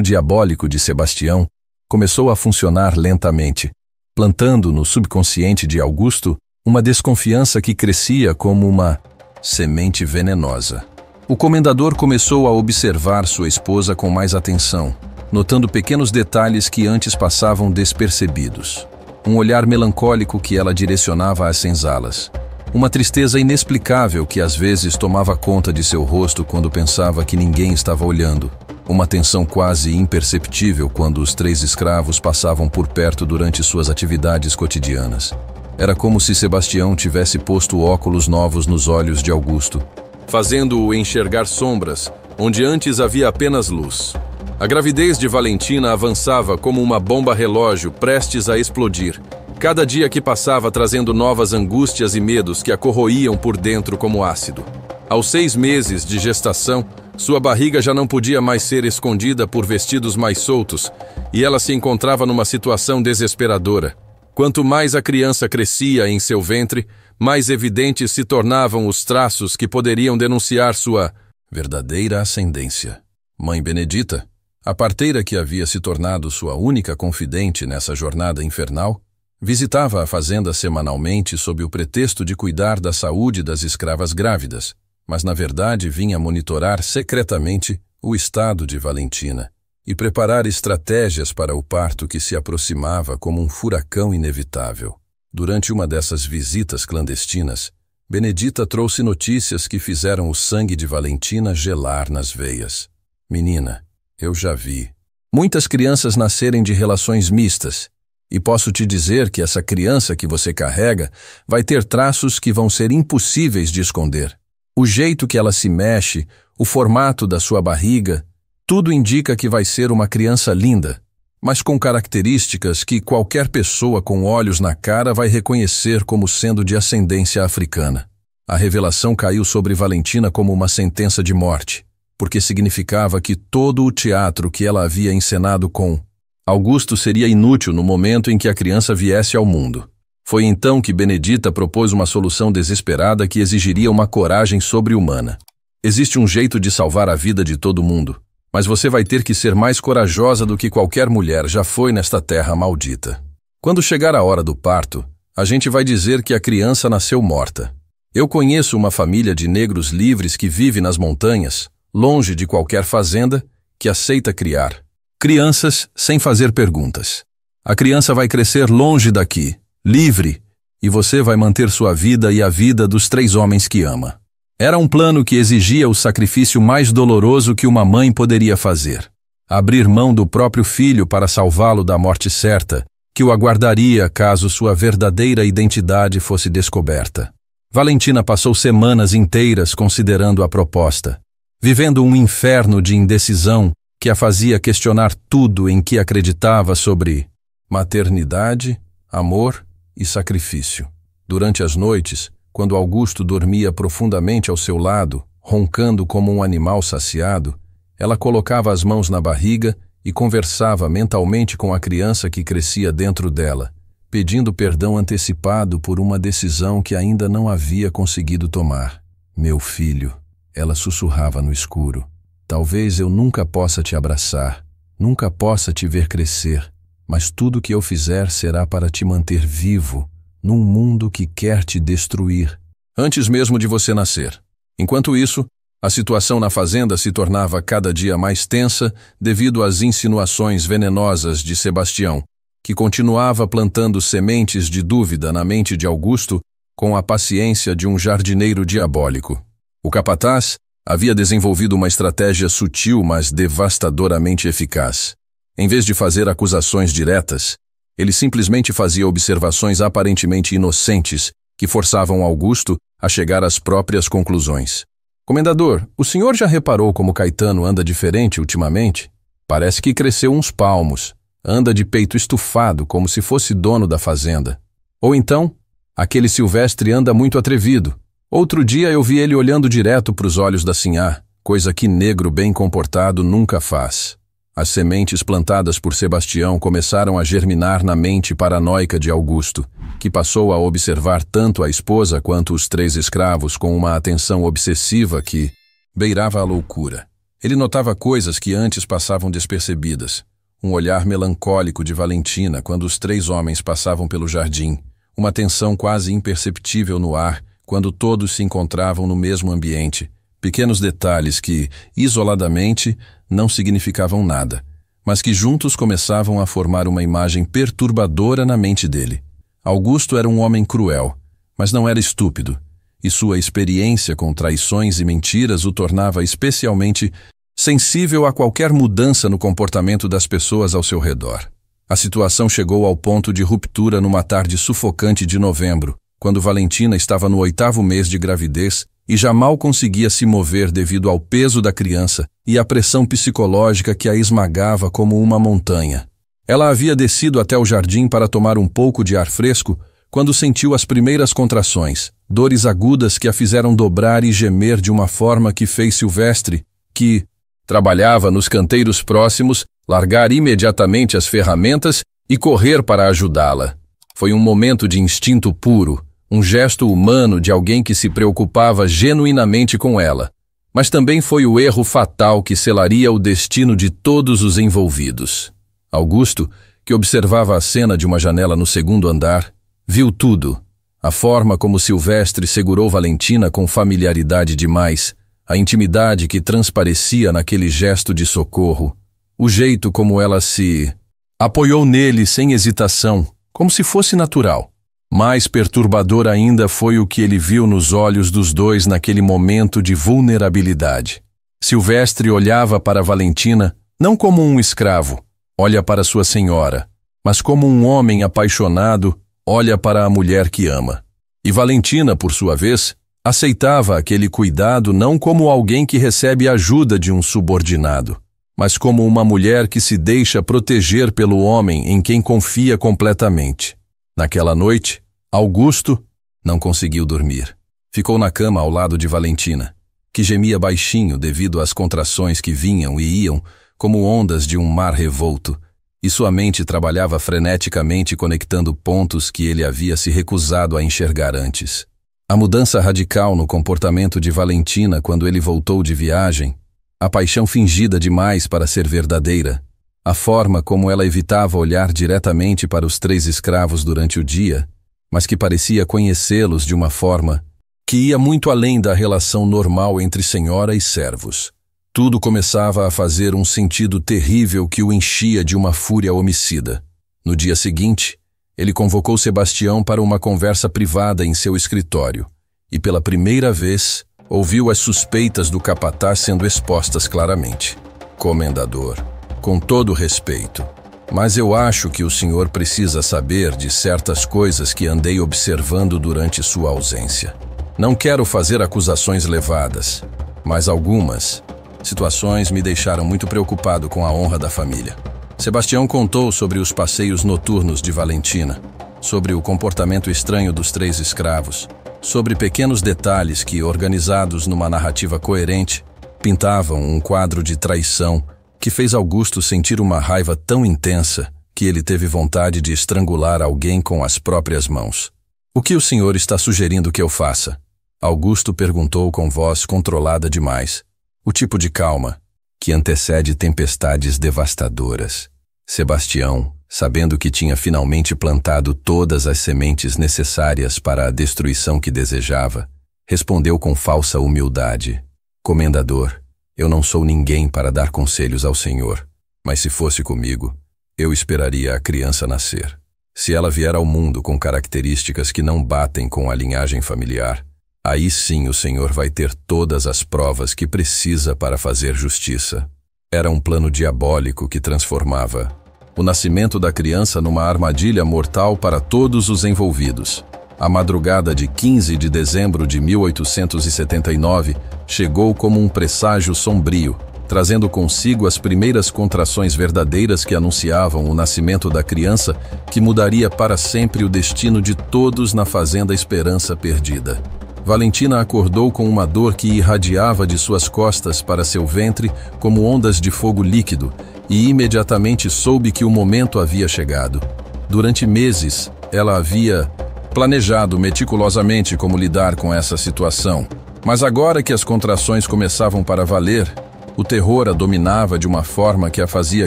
diabólico de Sebastião começou a funcionar lentamente, plantando no subconsciente de Augusto uma desconfiança que crescia como uma semente venenosa. O comendador começou a observar sua esposa com mais atenção, notando pequenos detalhes que antes passavam despercebidos. Um olhar melancólico que ela direcionava às senzalas. Uma tristeza inexplicável que às vezes tomava conta de seu rosto quando pensava que ninguém estava olhando. Uma tensão quase imperceptível quando os três escravos passavam por perto durante suas atividades cotidianas. Era como se Sebastião tivesse posto óculos novos nos olhos de Augusto, fazendo-o enxergar sombras, onde antes havia apenas luz. A gravidez de Valentina avançava como uma bomba relógio prestes a explodir, cada dia que passava trazendo novas angústias e medos que a corroíam por dentro como ácido. Aos 6 meses de gestação, sua barriga já não podia mais ser escondida por vestidos mais soltos, e ela se encontrava numa situação desesperadora. Quanto mais a criança crescia em seu ventre, mais evidentes se tornavam os traços que poderiam denunciar sua verdadeira ascendência. Mãe Benedita, a parteira que havia se tornado sua única confidente nessa jornada infernal, visitava a fazenda semanalmente sob o pretexto de cuidar da saúde das escravas grávidas, mas na verdade vinha monitorar secretamente o estado de Valentina e preparar estratégias para o parto que se aproximava como um furacão inevitável. Durante uma dessas visitas clandestinas, Benedita trouxe notícias que fizeram o sangue de Valentina gelar nas veias. Menina, eu já vi muitas crianças nascerem de relações mistas, e posso te dizer que essa criança que você carrega vai ter traços que vão ser impossíveis de esconder. O jeito que ela se mexe, o formato da sua barriga, tudo indica que vai ser uma criança linda, mas com características que qualquer pessoa com olhos na cara vai reconhecer como sendo de ascendência africana. A revelação caiu sobre Valentina como uma sentença de morte, porque significava que todo o teatro que ela havia encenado com Augusto seria inútil no momento em que a criança viesse ao mundo. Foi então que Benedita propôs uma solução desesperada que exigiria uma coragem sobre-humana. Existe um jeito de salvar a vida de todo mundo, mas você vai ter que ser mais corajosa do que qualquer mulher já foi nesta terra maldita. Quando chegar a hora do parto, a gente vai dizer que a criança nasceu morta. Eu conheço uma família de negros livres que vive nas montanhas, longe de qualquer fazenda, que aceita criar crianças sem fazer perguntas. A criança vai crescer longe daqui, livre, e você vai manter sua vida e a vida dos 3 homens que ama. Era um plano que exigia o sacrifício mais doloroso que uma mãe poderia fazer. Abrir mão do próprio filho para salvá-lo da morte certa, que o aguardaria caso sua verdadeira identidade fosse descoberta. Valentina passou semanas inteiras considerando a proposta, vivendo um inferno de indecisão que a fazia questionar tudo em que acreditava sobre maternidade, amor e sacrifício. Durante as noites, quando Augusto dormia profundamente ao seu lado, roncando como um animal saciado, ela colocava as mãos na barriga e conversava mentalmente com a criança que crescia dentro dela, pedindo perdão antecipado por uma decisão que ainda não havia conseguido tomar. Meu filho, ela sussurrava no escuro, talvez eu nunca possa te abraçar, nunca possa te ver crescer, mas tudo que eu fizer será para te manter vivo, num mundo que quer te destruir, antes mesmo de você nascer. Enquanto isso, a situação na fazenda se tornava cada dia mais tensa devido às insinuações venenosas de Sebastião, que continuava plantando sementes de dúvida na mente de Augusto com a paciência de um jardineiro diabólico. O capataz havia desenvolvido uma estratégia sutil, mas devastadoramente eficaz. Em vez de fazer acusações diretas, ele simplesmente fazia observações aparentemente inocentes que forçavam Augusto a chegar às próprias conclusões. Comendador, o senhor já reparou como Caetano anda diferente ultimamente? Parece que cresceu uns palmos. Anda de peito estufado, como se fosse dono da fazenda. Ou então, aquele Silvestre anda muito atrevido. Outro dia eu vi ele olhando direto para os olhos da sinhá, coisa que negro bem comportado nunca faz. As sementes plantadas por Sebastião começaram a germinar na mente paranoica de Augusto, que passou a observar tanto a esposa quanto os 3 escravos com uma atenção obsessiva que beirava a loucura. Ele notava coisas que antes passavam despercebidas. Um olhar melancólico de Valentina quando os 3 homens passavam pelo jardim, uma tensão quase imperceptível no ar quando todos se encontravam no mesmo ambiente, pequenos detalhes que, isoladamente, não significavam nada, mas que juntos começavam a formar uma imagem perturbadora na mente dele. Augusto era um homem cruel, mas não era estúpido, e sua experiência com traições e mentiras o tornava especialmente sensível a qualquer mudança no comportamento das pessoas ao seu redor. A situação chegou ao ponto de ruptura numa tarde sufocante de novembro, quando Valentina estava no 8º mês de gravidez e já mal conseguia se mover devido ao peso da criança e à pressão psicológica que a esmagava como uma montanha. Ela havia descido até o jardim para tomar um pouco de ar fresco quando sentiu as primeiras contrações, dores agudas que a fizeram dobrar e gemer de uma forma que fez Silvestre, que trabalhava nos canteiros próximos, largar imediatamente as ferramentas e correr para ajudá-la. Foi um momento de instinto puro, um gesto humano de alguém que se preocupava genuinamente com ela. Mas também foi o erro fatal que selaria o destino de todos os envolvidos. Augusto, que observava a cena de uma janela no 2º andar, viu tudo. A forma como Silvestre segurou Valentina com familiaridade demais, a intimidade que transparecia naquele gesto de socorro, o jeito como ela se apoiou nele sem hesitação, como se fosse natural. Mais perturbador ainda foi o que ele viu nos olhos dos dois naquele momento de vulnerabilidade. Silvestre olhava para Valentina não como um escravo, olha para sua senhora, mas como um homem apaixonado olha para a mulher que ama. E Valentina, por sua vez, aceitava aquele cuidado não como alguém que recebe ajuda de um subordinado, mas como uma mulher que se deixa proteger pelo homem em quem confia completamente. Naquela noite, Augusto não conseguiu dormir. Ficou na cama ao lado de Valentina, que gemia baixinho devido às contrações que vinham e iam como ondas de um mar revolto, e sua mente trabalhava freneticamente conectando pontos que ele havia se recusado a enxergar antes. A mudança radical no comportamento de Valentina quando ele voltou de viagem, a paixão fingida demais para ser verdadeira, a forma como ela evitava olhar diretamente para os 3 escravos durante o dia, mas que parecia conhecê-los de uma forma que ia muito além da relação normal entre senhora e servos. Tudo começava a fazer um sentido terrível que o enchia de uma fúria homicida. No dia seguinte, ele convocou Sebastião para uma conversa privada em seu escritório e, pela primeira vez, ouviu as suspeitas do capataz sendo expostas claramente. Comendador, com todo respeito, mas eu acho que o senhor precisa saber de certas coisas que andei observando durante sua ausência. Não quero fazer acusações levadas, mas algumas situações me deixaram muito preocupado com a honra da família. Sebastião contou sobre os passeios noturnos de Valentina, sobre o comportamento estranho dos 3 escravos, sobre pequenos detalhes que, organizados numa narrativa coerente, pintavam um quadro de traição que fez Augusto sentir uma raiva tão intensa que ele teve vontade de estrangular alguém com as próprias mãos. "O que o senhor está sugerindo que eu faça?" Augusto perguntou com voz controlada demais, o tipo de calma que antecede tempestades devastadoras. Sebastião, sabendo que tinha finalmente plantado todas as sementes necessárias para a destruição que desejava, respondeu com falsa humildade: "Comendador, eu não sou ninguém para dar conselhos ao senhor, mas se fosse comigo, eu esperaria a criança nascer. Se ela vier ao mundo com características que não batem com a linhagem familiar, aí sim o senhor vai ter todas as provas que precisa para fazer justiça." Era um plano diabólico que transformava o nascimento da criança numa armadilha mortal para todos os envolvidos. A madrugada de 15 de dezembro de 1879 chegou como um presságio sombrio, trazendo consigo as primeiras contrações verdadeiras que anunciavam o nascimento da criança que mudaria para sempre o destino de todos na fazenda Esperança Perdida. Valentina acordou com uma dor que irradiava de suas costas para seu ventre como ondas de fogo líquido e imediatamente soube que o momento havia chegado. Durante meses, ela havia planejado meticulosamente como lidar com essa situação, mas agora que as contrações começavam para valer, o terror a dominava de uma forma que a fazia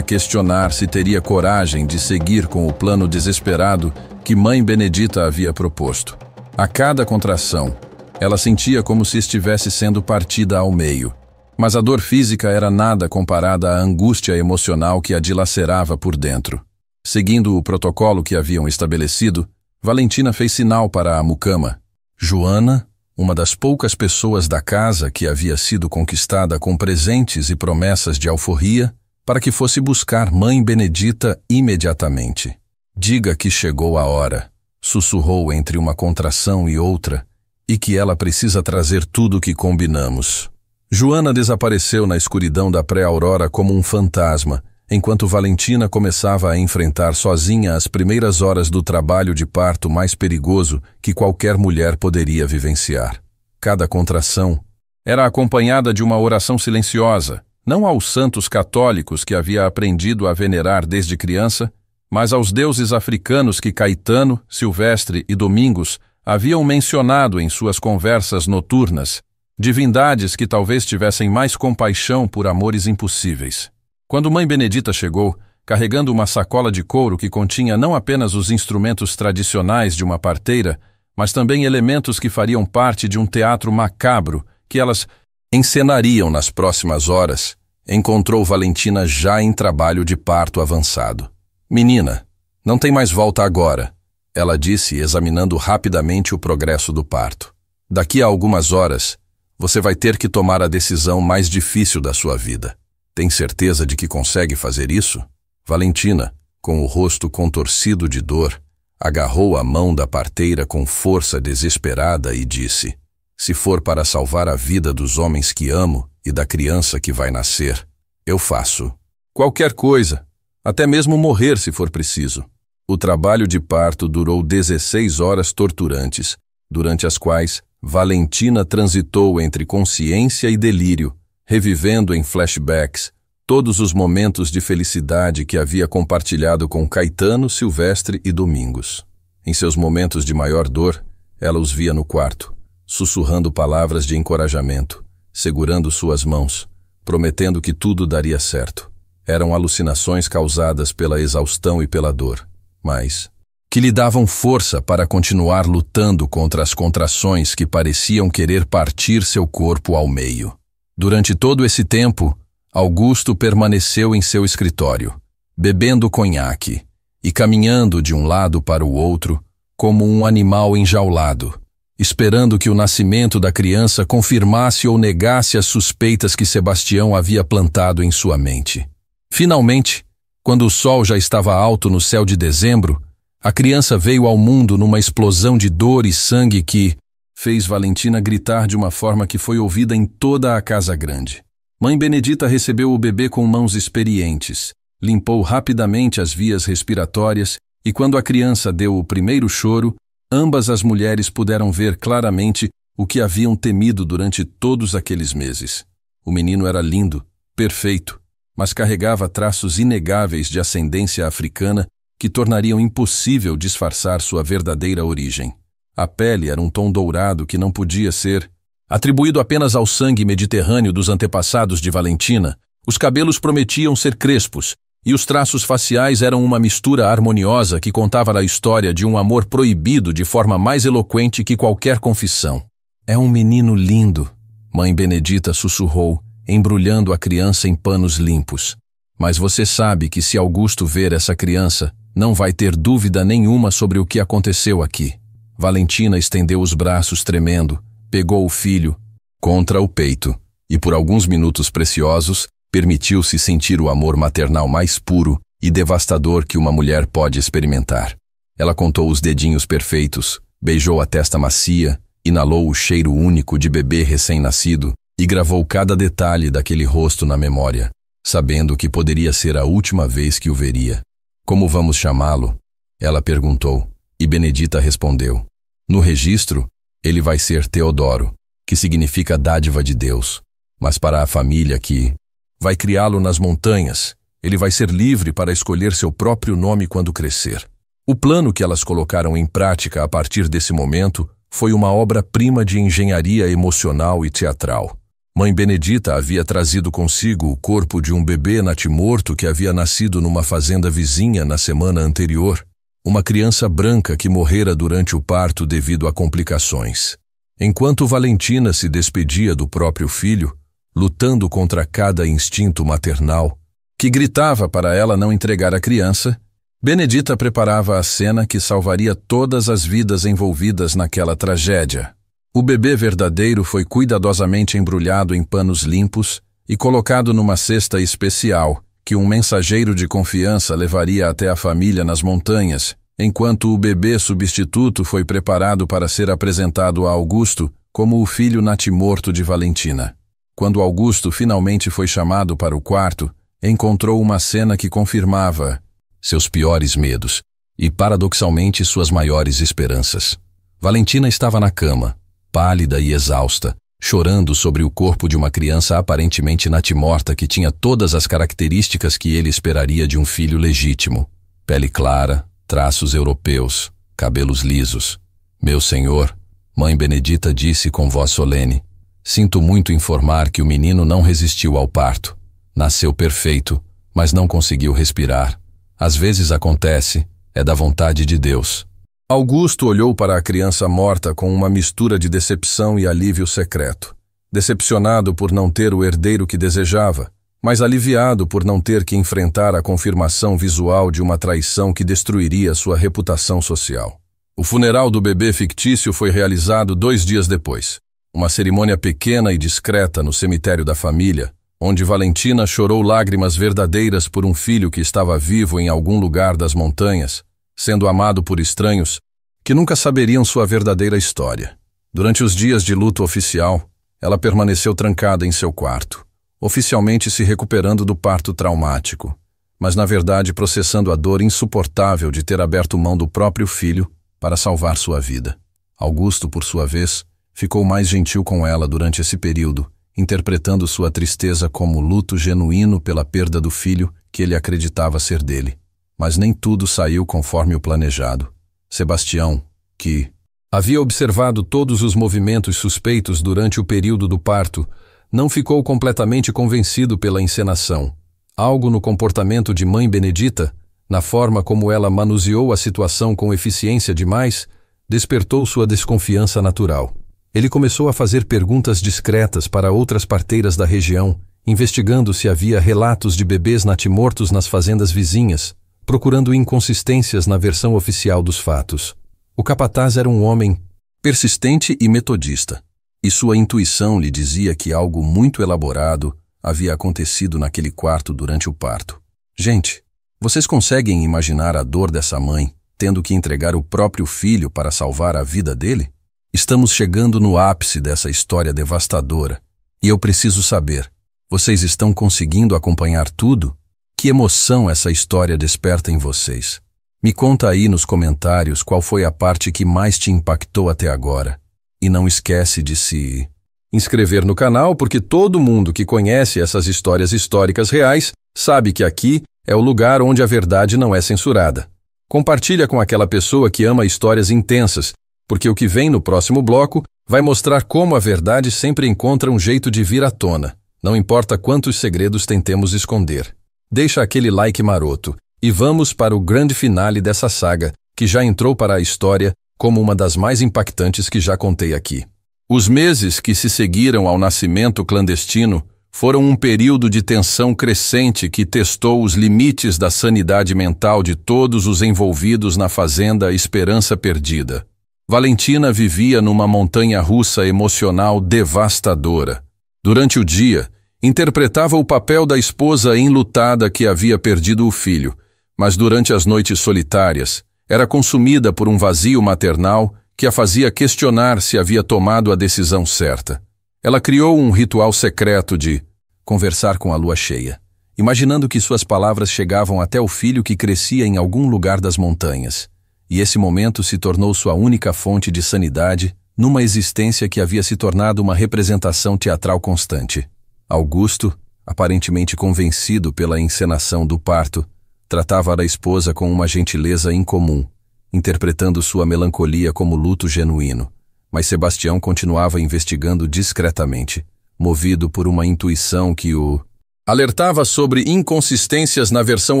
questionar se teria coragem de seguir com o plano desesperado que Mãe Benedita havia proposto. A cada contração, ela sentia como se estivesse sendo partida ao meio, mas a dor física era nada comparada à angústia emocional que a dilacerava por dentro. Seguindo o protocolo que haviam estabelecido, Valentina fez sinal para a mucama. Joana, uma das poucas pessoas da casa que havia sido conquistada com presentes e promessas de alforria, para que fosse buscar Mãe Benedita imediatamente. "Diga que chegou a hora", sussurrou entre uma contração e outra, "e que ela precisa trazer tudo o que combinamos." Joana desapareceu na escuridão da pré-aurora como um fantasma, enquanto Valentina começava a enfrentar sozinha as primeiras horas do trabalho de parto mais perigoso que qualquer mulher poderia vivenciar. Cada contração era acompanhada de uma oração silenciosa, não aos santos católicos que havia aprendido a venerar desde criança, mas aos deuses africanos que Caetano, Silvestre e Domingos haviam mencionado em suas conversas noturnas, divindades que talvez tivessem mais compaixão por amores impossíveis. Quando Mãe Benedita chegou, carregando uma sacola de couro que continha não apenas os instrumentos tradicionais de uma parteira, mas também elementos que fariam parte de um teatro macabro que elas encenariam nas próximas horas, encontrou Valentina já em trabalho de parto avançado. "Menina, não tem mais volta agora", ela disse, examinando rapidamente o progresso do parto. "Daqui a algumas horas, você vai ter que tomar a decisão mais difícil da sua vida. Tem certeza de que consegue fazer isso?" Valentina, com o rosto contorcido de dor, agarrou a mão da parteira com força desesperada e disse: "Se for para salvar a vida dos homens que amo e da criança que vai nascer, eu faço qualquer coisa, até mesmo morrer se for preciso." O trabalho de parto durou 16 horas torturantes, durante as quais Valentina transitou entre consciência e delírio, revivendo em flashbacks todos os momentos de felicidade que havia compartilhado com Caetano, Silvestre e Domingos. Em seus momentos de maior dor, ela os via no quarto, sussurrando palavras de encorajamento, segurando suas mãos, prometendo que tudo daria certo. Eram alucinações causadas pela exaustão e pela dor, mas, que lhe davam força para continuar lutando contra as contrações que pareciam querer partir seu corpo ao meio. Durante todo esse tempo, Augusto permaneceu em seu escritório, bebendo conhaque e caminhando de um lado para o outro como um animal enjaulado, esperando que o nascimento da criança confirmasse ou negasse as suspeitas que Sebastião havia plantado em sua mente. Finalmente, quando o sol já estava alto no céu de dezembro, a criança veio ao mundo numa explosão de dor e sangue que fez Valentina gritar de uma forma que foi ouvida em toda a casa grande. Mãe Benedita recebeu o bebê com mãos experientes, limpou rapidamente as vias respiratórias e quando a criança deu o primeiro choro, ambas as mulheres puderam ver claramente o que haviam temido durante todos aqueles meses. O menino era lindo, perfeito, mas carregava traços inegáveis de ascendência africana que tornariam impossível disfarçar sua verdadeira origem. A pele era um tom dourado que não podia ser atribuído apenas ao sangue mediterrâneo dos antepassados de Valentina. Os cabelos prometiam ser crespos, e os traços faciais eram uma mistura harmoniosa que contava a história de um amor proibido de forma mais eloquente que qualquer confissão. É um menino lindo, Mãe Benedita sussurrou, embrulhando a criança em panos limpos. Mas você sabe que se Augusto ver essa criança, não vai ter dúvida nenhuma sobre o que aconteceu aqui. Valentina estendeu os braços tremendo, pegou o filho contra o peito e por alguns minutos preciosos permitiu-se sentir o amor maternal mais puro e devastador que uma mulher pode experimentar. Ela contou os dedinhos perfeitos, beijou a testa macia, inalou o cheiro único de bebê recém-nascido e gravou cada detalhe daquele rosto na memória, sabendo que poderia ser a última vez que o veria. Como vamos chamá-lo? Ela perguntou, e Benedita respondeu. No registro, ele vai ser Teodoro, que significa dádiva de Deus, mas para a família que vai criá-lo nas montanhas, ele vai ser livre para escolher seu próprio nome quando crescer. O plano que elas colocaram em prática a partir desse momento foi uma obra-prima de engenharia emocional e teatral. Mãe Benedita havia trazido consigo o corpo de um bebê natimorto que havia nascido numa fazenda vizinha na semana anterior, uma criança branca que morrera durante o parto devido a complicações. Enquanto Valentina se despedia do próprio filho, lutando contra cada instinto maternal, que gritava para ela não entregar a criança, Benedita preparava a cena que salvaria todas as vidas envolvidas naquela tragédia. O bebê verdadeiro foi cuidadosamente embrulhado em panos limpos e colocado numa cesta especial que um mensageiro de confiança levaria até a família nas montanhas, enquanto o bebê substituto foi preparado para ser apresentado a Augusto como o filho natimorto de Valentina. Quando Augusto finalmente foi chamado para o quarto, encontrou uma cena que confirmava seus piores medos e, paradoxalmente, suas maiores esperanças. Valentina estava na cama, pálida e exausta, chorando sobre o corpo de uma criança aparentemente natimorta que tinha todas as características que ele esperaria de um filho legítimo. Pele clara, traços europeus, cabelos lisos. Meu senhor, Mãe Benedita disse com voz solene, sinto muito informar que o menino não resistiu ao parto. Nasceu perfeito, mas não conseguiu respirar. Às vezes acontece, é da vontade de Deus. Augusto olhou para a criança morta com uma mistura de decepção e alívio secreto. Decepcionado por não ter o herdeiro que desejava, mas aliviado por não ter que enfrentar a confirmação visual de uma traição que destruiria sua reputação social. O funeral do bebê fictício foi realizado 2 dias depois. Uma cerimônia pequena e discreta no cemitério da família, onde Valentina chorou lágrimas verdadeiras por um filho que estava vivo em algum lugar das montanhas, sendo amado por estranhos que nunca saberiam sua verdadeira história. Durante os dias de luto oficial, ela permaneceu trancada em seu quarto, oficialmente se recuperando do parto traumático, mas na verdade processando a dor insuportável de ter aberto mão do próprio filho para salvar sua vida. Augusto, por sua vez, ficou mais gentil com ela durante esse período, interpretando sua tristeza como luto genuíno pela perda do filho que ele acreditava ser dele. Mas nem tudo saiu conforme o planejado. Sebastião, que havia observado todos os movimentos suspeitos durante o período do parto, não ficou completamente convencido pela encenação. Algo no comportamento de Mãe Benedita na forma como ela manuseou a situação com eficiência demais, despertou sua desconfiança natural. Ele começou a fazer perguntas discretas para outras parteiras da região, investigando se havia relatos de bebês natimortos nas fazendas vizinhas, procurando inconsistências na versão oficial dos fatos. O capataz era um homem persistente e metodista, e sua intuição lhe dizia que algo muito elaborado havia acontecido naquele quarto durante o parto. Gente, vocês conseguem imaginar a dor dessa mãe, tendo que entregar o próprio filho para salvar a vida dele? Estamos chegando no ápice dessa história devastadora, e eu preciso saber, vocês estão conseguindo acompanhar tudo? Que emoção essa história desperta em vocês? Me conta aí nos comentários qual foi a parte que mais te impactou até agora. E não esquece de se inscrever no canal, porque todo mundo que conhece essas histórias históricas reais sabe que aqui é o lugar onde a verdade não é censurada. Compartilha com aquela pessoa que ama histórias intensas, porque o que vem no próximo bloco vai mostrar como a verdade sempre encontra um jeito de vir à tona, não importa quantos segredos tentemos esconder. Deixa aquele like maroto e vamos para o grande finale dessa saga, que já entrou para a história como uma das mais impactantes que já contei aqui. Os meses que se seguiram ao nascimento clandestino foram um período de tensão crescente que testou os limites da sanidade mental de todos os envolvidos na fazenda Esperança Perdida. Valentina vivia numa montanha-russa emocional devastadora. Durante o dia, interpretava o papel da esposa enlutada que havia perdido o filho, mas durante as noites solitárias, era consumida por um vazio maternal que a fazia questionar se havia tomado a decisão certa. Ela criou um ritual secreto de conversar com a lua cheia, imaginando que suas palavras chegavam até o filho que crescia em algum lugar das montanhas, e esse momento se tornou sua única fonte de sanidade numa existência que havia se tornado uma representação teatral constante. Augusto, aparentemente convencido pela encenação do parto, tratava a esposa com uma gentileza incomum, interpretando sua melancolia como luto genuíno, mas Sebastião continuava investigando discretamente, movido por uma intuição que o alertava sobre inconsistências na versão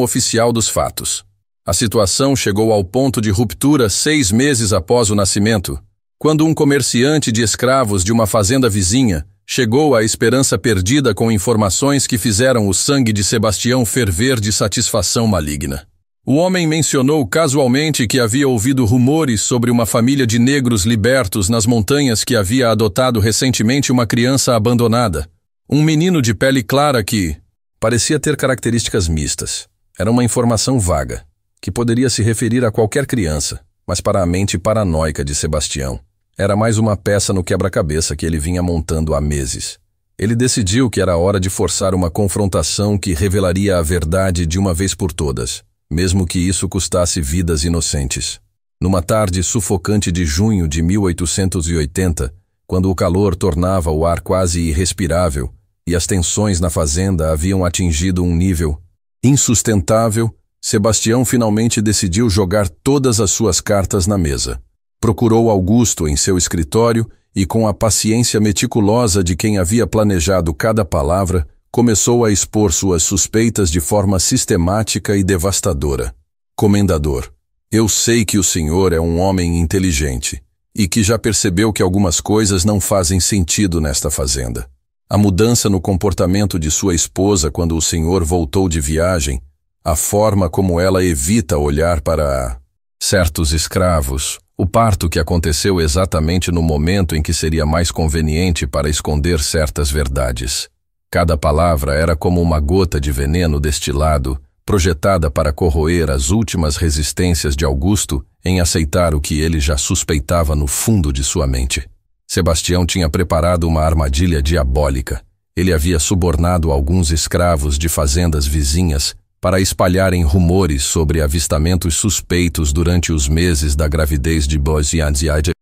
oficial dos fatos. A situação chegou ao ponto de ruptura 6 meses após o nascimento, quando um comerciante de escravos de uma fazenda vizinha chegou à Esperança Perdida com informações que fizeram o sangue de Sebastião ferver de satisfação maligna. O homem mencionou casualmente que havia ouvido rumores sobre uma família de negros libertos nas montanhas que havia adotado recentemente uma criança abandonada. Um menino de pele clara que parecia ter características mistas. Era uma informação vaga, que poderia se referir a qualquer criança, mas para a mente paranoica de Sebastião, era mais uma peça no quebra-cabeça que ele vinha montando há meses. Ele decidiu que era hora de forçar uma confrontação que revelaria a verdade de uma vez por todas, mesmo que isso custasse vidas inocentes. Numa tarde sufocante de junho de 1880, quando o calor tornava o ar quase irrespirável e as tensões na fazenda haviam atingido um nível insustentável, Sebastião finalmente decidiu jogar todas as suas cartas na mesa. Procurou Augusto em seu escritório e, com a paciência meticulosa de quem havia planejado cada palavra, começou a expor suas suspeitas de forma sistemática e devastadora. Comendador, eu sei que o senhor é um homem inteligente e que já percebeu que algumas coisas não fazem sentido nesta fazenda. A mudança no comportamento de sua esposa quando o senhor voltou de viagem, a forma como ela evita olhar para certos escravos, o parto que aconteceu exatamente no momento em que seria mais conveniente para esconder certas verdades. Cada palavra era como uma gota de veneno destilado, projetada para corroer as últimas resistências de Augusto em aceitar o que ele já suspeitava no fundo de sua mente. Sebastião tinha preparado uma armadilha diabólica. Ele havia subornado alguns escravos de fazendas vizinhas para espalharem rumores sobre avistamentos suspeitos durante os meses da gravidez de Bozianziade.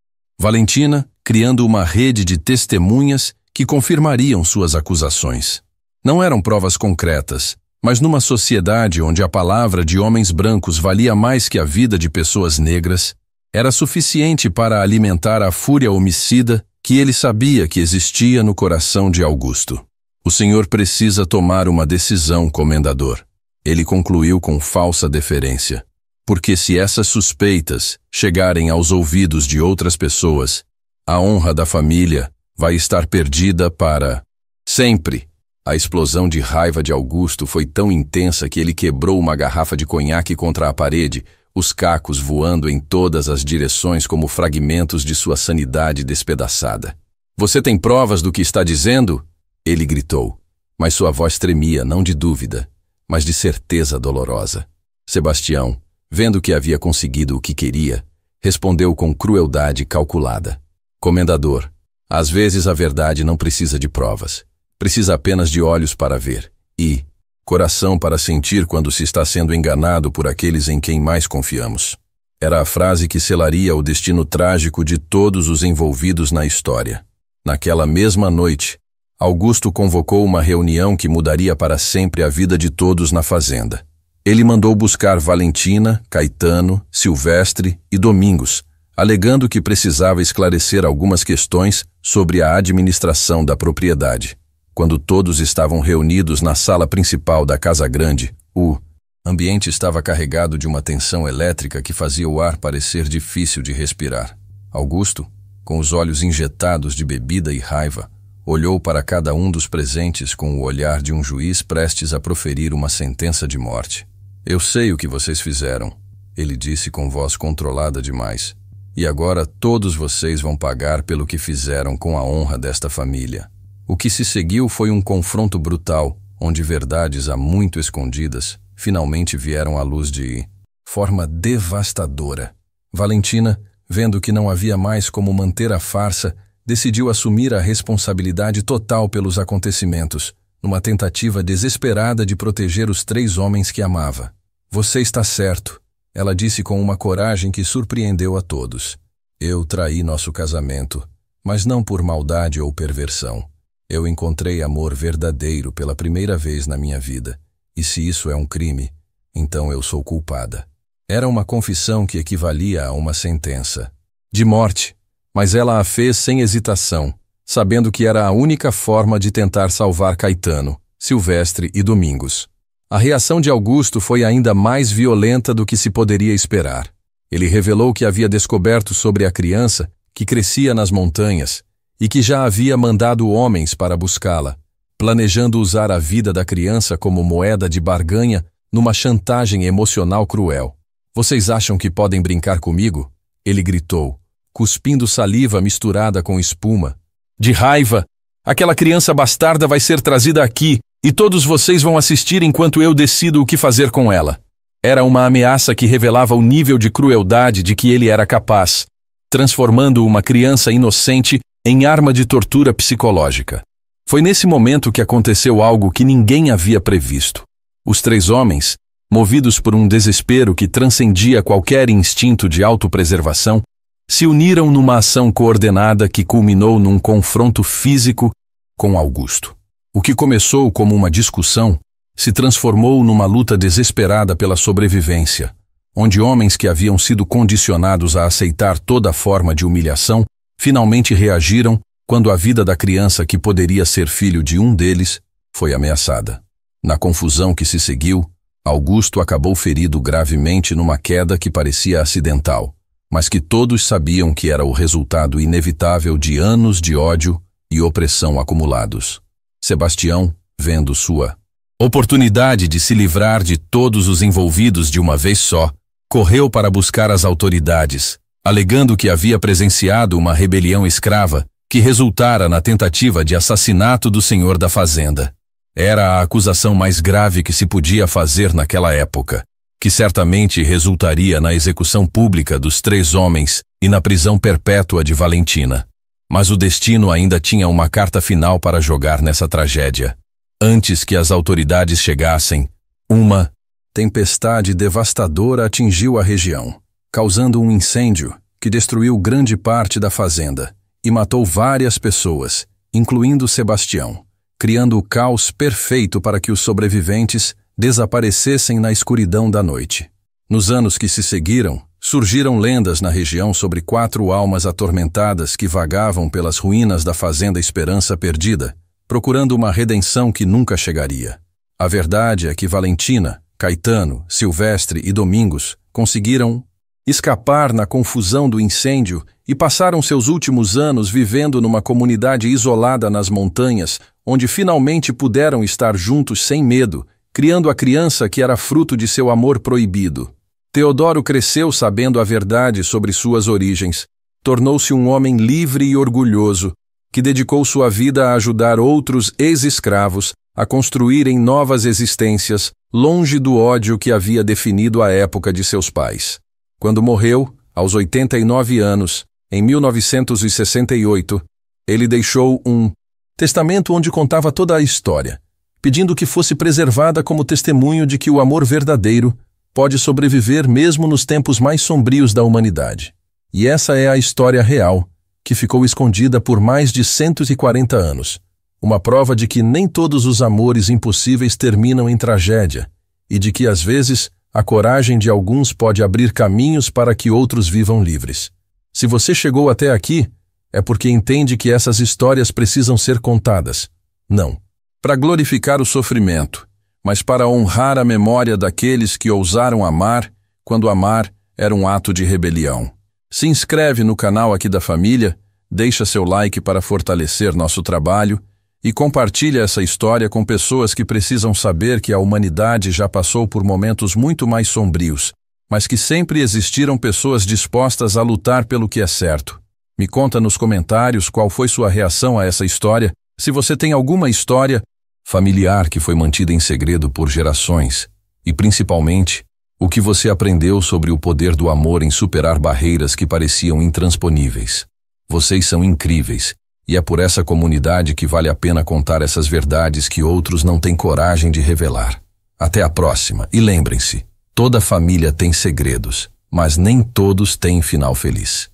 Valentina, criando uma rede de testemunhas que confirmariam suas acusações. Não eram provas concretas, mas numa sociedade onde a palavra de homens brancos valia mais que a vida de pessoas negras, era suficiente para alimentar a fúria homicida que ele sabia que existia no coração de Augusto. O senhor precisa tomar uma decisão, comendador. Ele concluiu com falsa deferência. Porque se essas suspeitas chegarem aos ouvidos de outras pessoas, a honra da família vai estar perdida para sempre. A explosão de raiva de Augusto foi tão intensa que ele quebrou uma garrafa de conhaque contra a parede, os cacos voando em todas as direções como fragmentos de sua sanidade despedaçada. Você tem provas do que está dizendo? Ele gritou, mas sua voz tremia não de dúvida, mas de certeza dolorosa. Sebastião, vendo que havia conseguido o que queria, respondeu com crueldade calculada. Comendador, às vezes a verdade não precisa de provas. Precisa apenas de olhos para ver e coração para sentir quando se está sendo enganado por aqueles em quem mais confiamos. Era a frase que selaria o destino trágico de todos os envolvidos na história. Naquela mesma noite, Augusto convocou uma reunião que mudaria para sempre a vida de todos na fazenda. Ele mandou buscar Valentina, Caetano, Silvestre e Domingos, alegando que precisava esclarecer algumas questões sobre a administração da propriedade. Quando todos estavam reunidos na sala principal da Casa Grande, o ambiente estava carregado de uma tensão elétrica que fazia o ar parecer difícil de respirar. Augusto, com os olhos injetados de bebida e raiva, olhou para cada um dos presentes com o olhar de um juiz prestes a proferir uma sentença de morte. Eu sei o que vocês fizeram, ele disse com voz controlada demais. E agora todos vocês vão pagar pelo que fizeram com a honra desta família. O que se seguiu foi um confronto brutal, onde verdades há muito escondidas finalmente vieram à luz de forma devastadora. Valentina, vendo que não havia mais como manter a farsa, decidiu assumir a responsabilidade total pelos acontecimentos, numa tentativa desesperada de proteger os 3 homens que amava. Você está certo, ela disse com uma coragem que surpreendeu a todos. Eu traí nosso casamento, mas não por maldade ou perversão. Eu encontrei amor verdadeiro pela primeira vez na minha vida, e se isso é um crime, então eu sou culpada. Era uma confissão que equivalia a uma sentença de morte, mas ela a fez sem hesitação, sabendo que era a única forma de tentar salvar Caetano, Silvestre e Domingos. A reação de Augusto foi ainda mais violenta do que se poderia esperar. Ele revelou que havia descoberto sobre a criança que crescia nas montanhas e que já havia mandado homens para buscá-la, planejando usar a vida da criança como moeda de barganha numa chantagem emocional cruel. Vocês acham que podem brincar comigo? Ele gritou, cuspindo saliva misturada com espuma. De raiva, aquela criança bastarda vai ser trazida aqui e todos vocês vão assistir enquanto eu decido o que fazer com ela. Era uma ameaça que revelava o nível de crueldade de que ele era capaz, transformando uma criança inocente em arma de tortura psicológica. Foi nesse momento que aconteceu algo que ninguém havia previsto. Os 3 homens, movidos por um desespero que transcendia qualquer instinto de autopreservação, se uniram numa ação coordenada que culminou num confronto físico com Augusto. O que começou como uma discussão se transformou numa luta desesperada pela sobrevivência, onde homens que haviam sido condicionados a aceitar toda forma de humilhação finalmente reagiram quando a vida da criança que poderia ser filho de um deles foi ameaçada. Na confusão que se seguiu, Augusto acabou ferido gravemente numa queda que parecia acidental, mas que todos sabiam que era o resultado inevitável de anos de ódio e opressão acumulados. Sebastião, vendo sua oportunidade de se livrar de todos os envolvidos de uma vez só, correu para buscar as autoridades, alegando que havia presenciado uma rebelião escrava que resultara na tentativa de assassinato do senhor da fazenda. Era a acusação mais grave que se podia fazer naquela época, que certamente resultaria na execução pública dos 3 homens e na prisão perpétua de Valentina. Mas o destino ainda tinha uma carta final para jogar nessa tragédia. Antes que as autoridades chegassem, uma tempestade devastadora atingiu a região, causando um incêndio que destruiu grande parte da fazenda e matou várias pessoas, incluindo Sebastião, criando o caos perfeito para que os sobreviventes desaparecessem na escuridão da noite. Nos anos que se seguiram, surgiram lendas na região sobre 4 almas atormentadas que vagavam pelas ruínas da fazenda Esperança Perdida, procurando uma redenção que nunca chegaria. A verdade é que Valentina, Caetano, Silvestre e Domingos conseguiram escapar na confusão do incêndio e passaram seus últimos anos vivendo numa comunidade isolada nas montanhas, onde finalmente puderam estar juntos sem medo, criando a criança que era fruto de seu amor proibido. Teodoro cresceu sabendo a verdade sobre suas origens, tornou-se um homem livre e orgulhoso, que dedicou sua vida a ajudar outros ex-escravos a construírem novas existências, longe do ódio que havia definido a época de seus pais. Quando morreu, aos 89 anos, em 1968, ele deixou um testamento onde contava toda a história, pedindo que fosse preservada como testemunho de que o amor verdadeiro pode sobreviver mesmo nos tempos mais sombrios da humanidade. E essa é a história real, que ficou escondida por mais de 140 anos. Uma prova de que nem todos os amores impossíveis terminam em tragédia, e de que, às vezes, a coragem de alguns pode abrir caminhos para que outros vivam livres. Se você chegou até aqui, é porque entende que essas histórias precisam ser contadas. Não para glorificar o sofrimento, mas para honrar a memória daqueles que ousaram amar quando amar era um ato de rebelião. Se inscreve no canal aqui da família, deixa seu like para fortalecer nosso trabalho e compartilha essa história com pessoas que precisam saber que a humanidade já passou por momentos muito mais sombrios, mas que sempre existiram pessoas dispostas a lutar pelo que é certo. Me conta nos comentários qual foi sua reação a essa história, se você tem alguma história familiar que foi mantida em segredo por gerações, e principalmente, o que você aprendeu sobre o poder do amor em superar barreiras que pareciam intransponíveis. Vocês são incríveis, e é por essa comunidade que vale a pena contar essas verdades que outros não têm coragem de revelar. Até a próxima, e lembrem-se, toda família tem segredos, mas nem todos têm final feliz.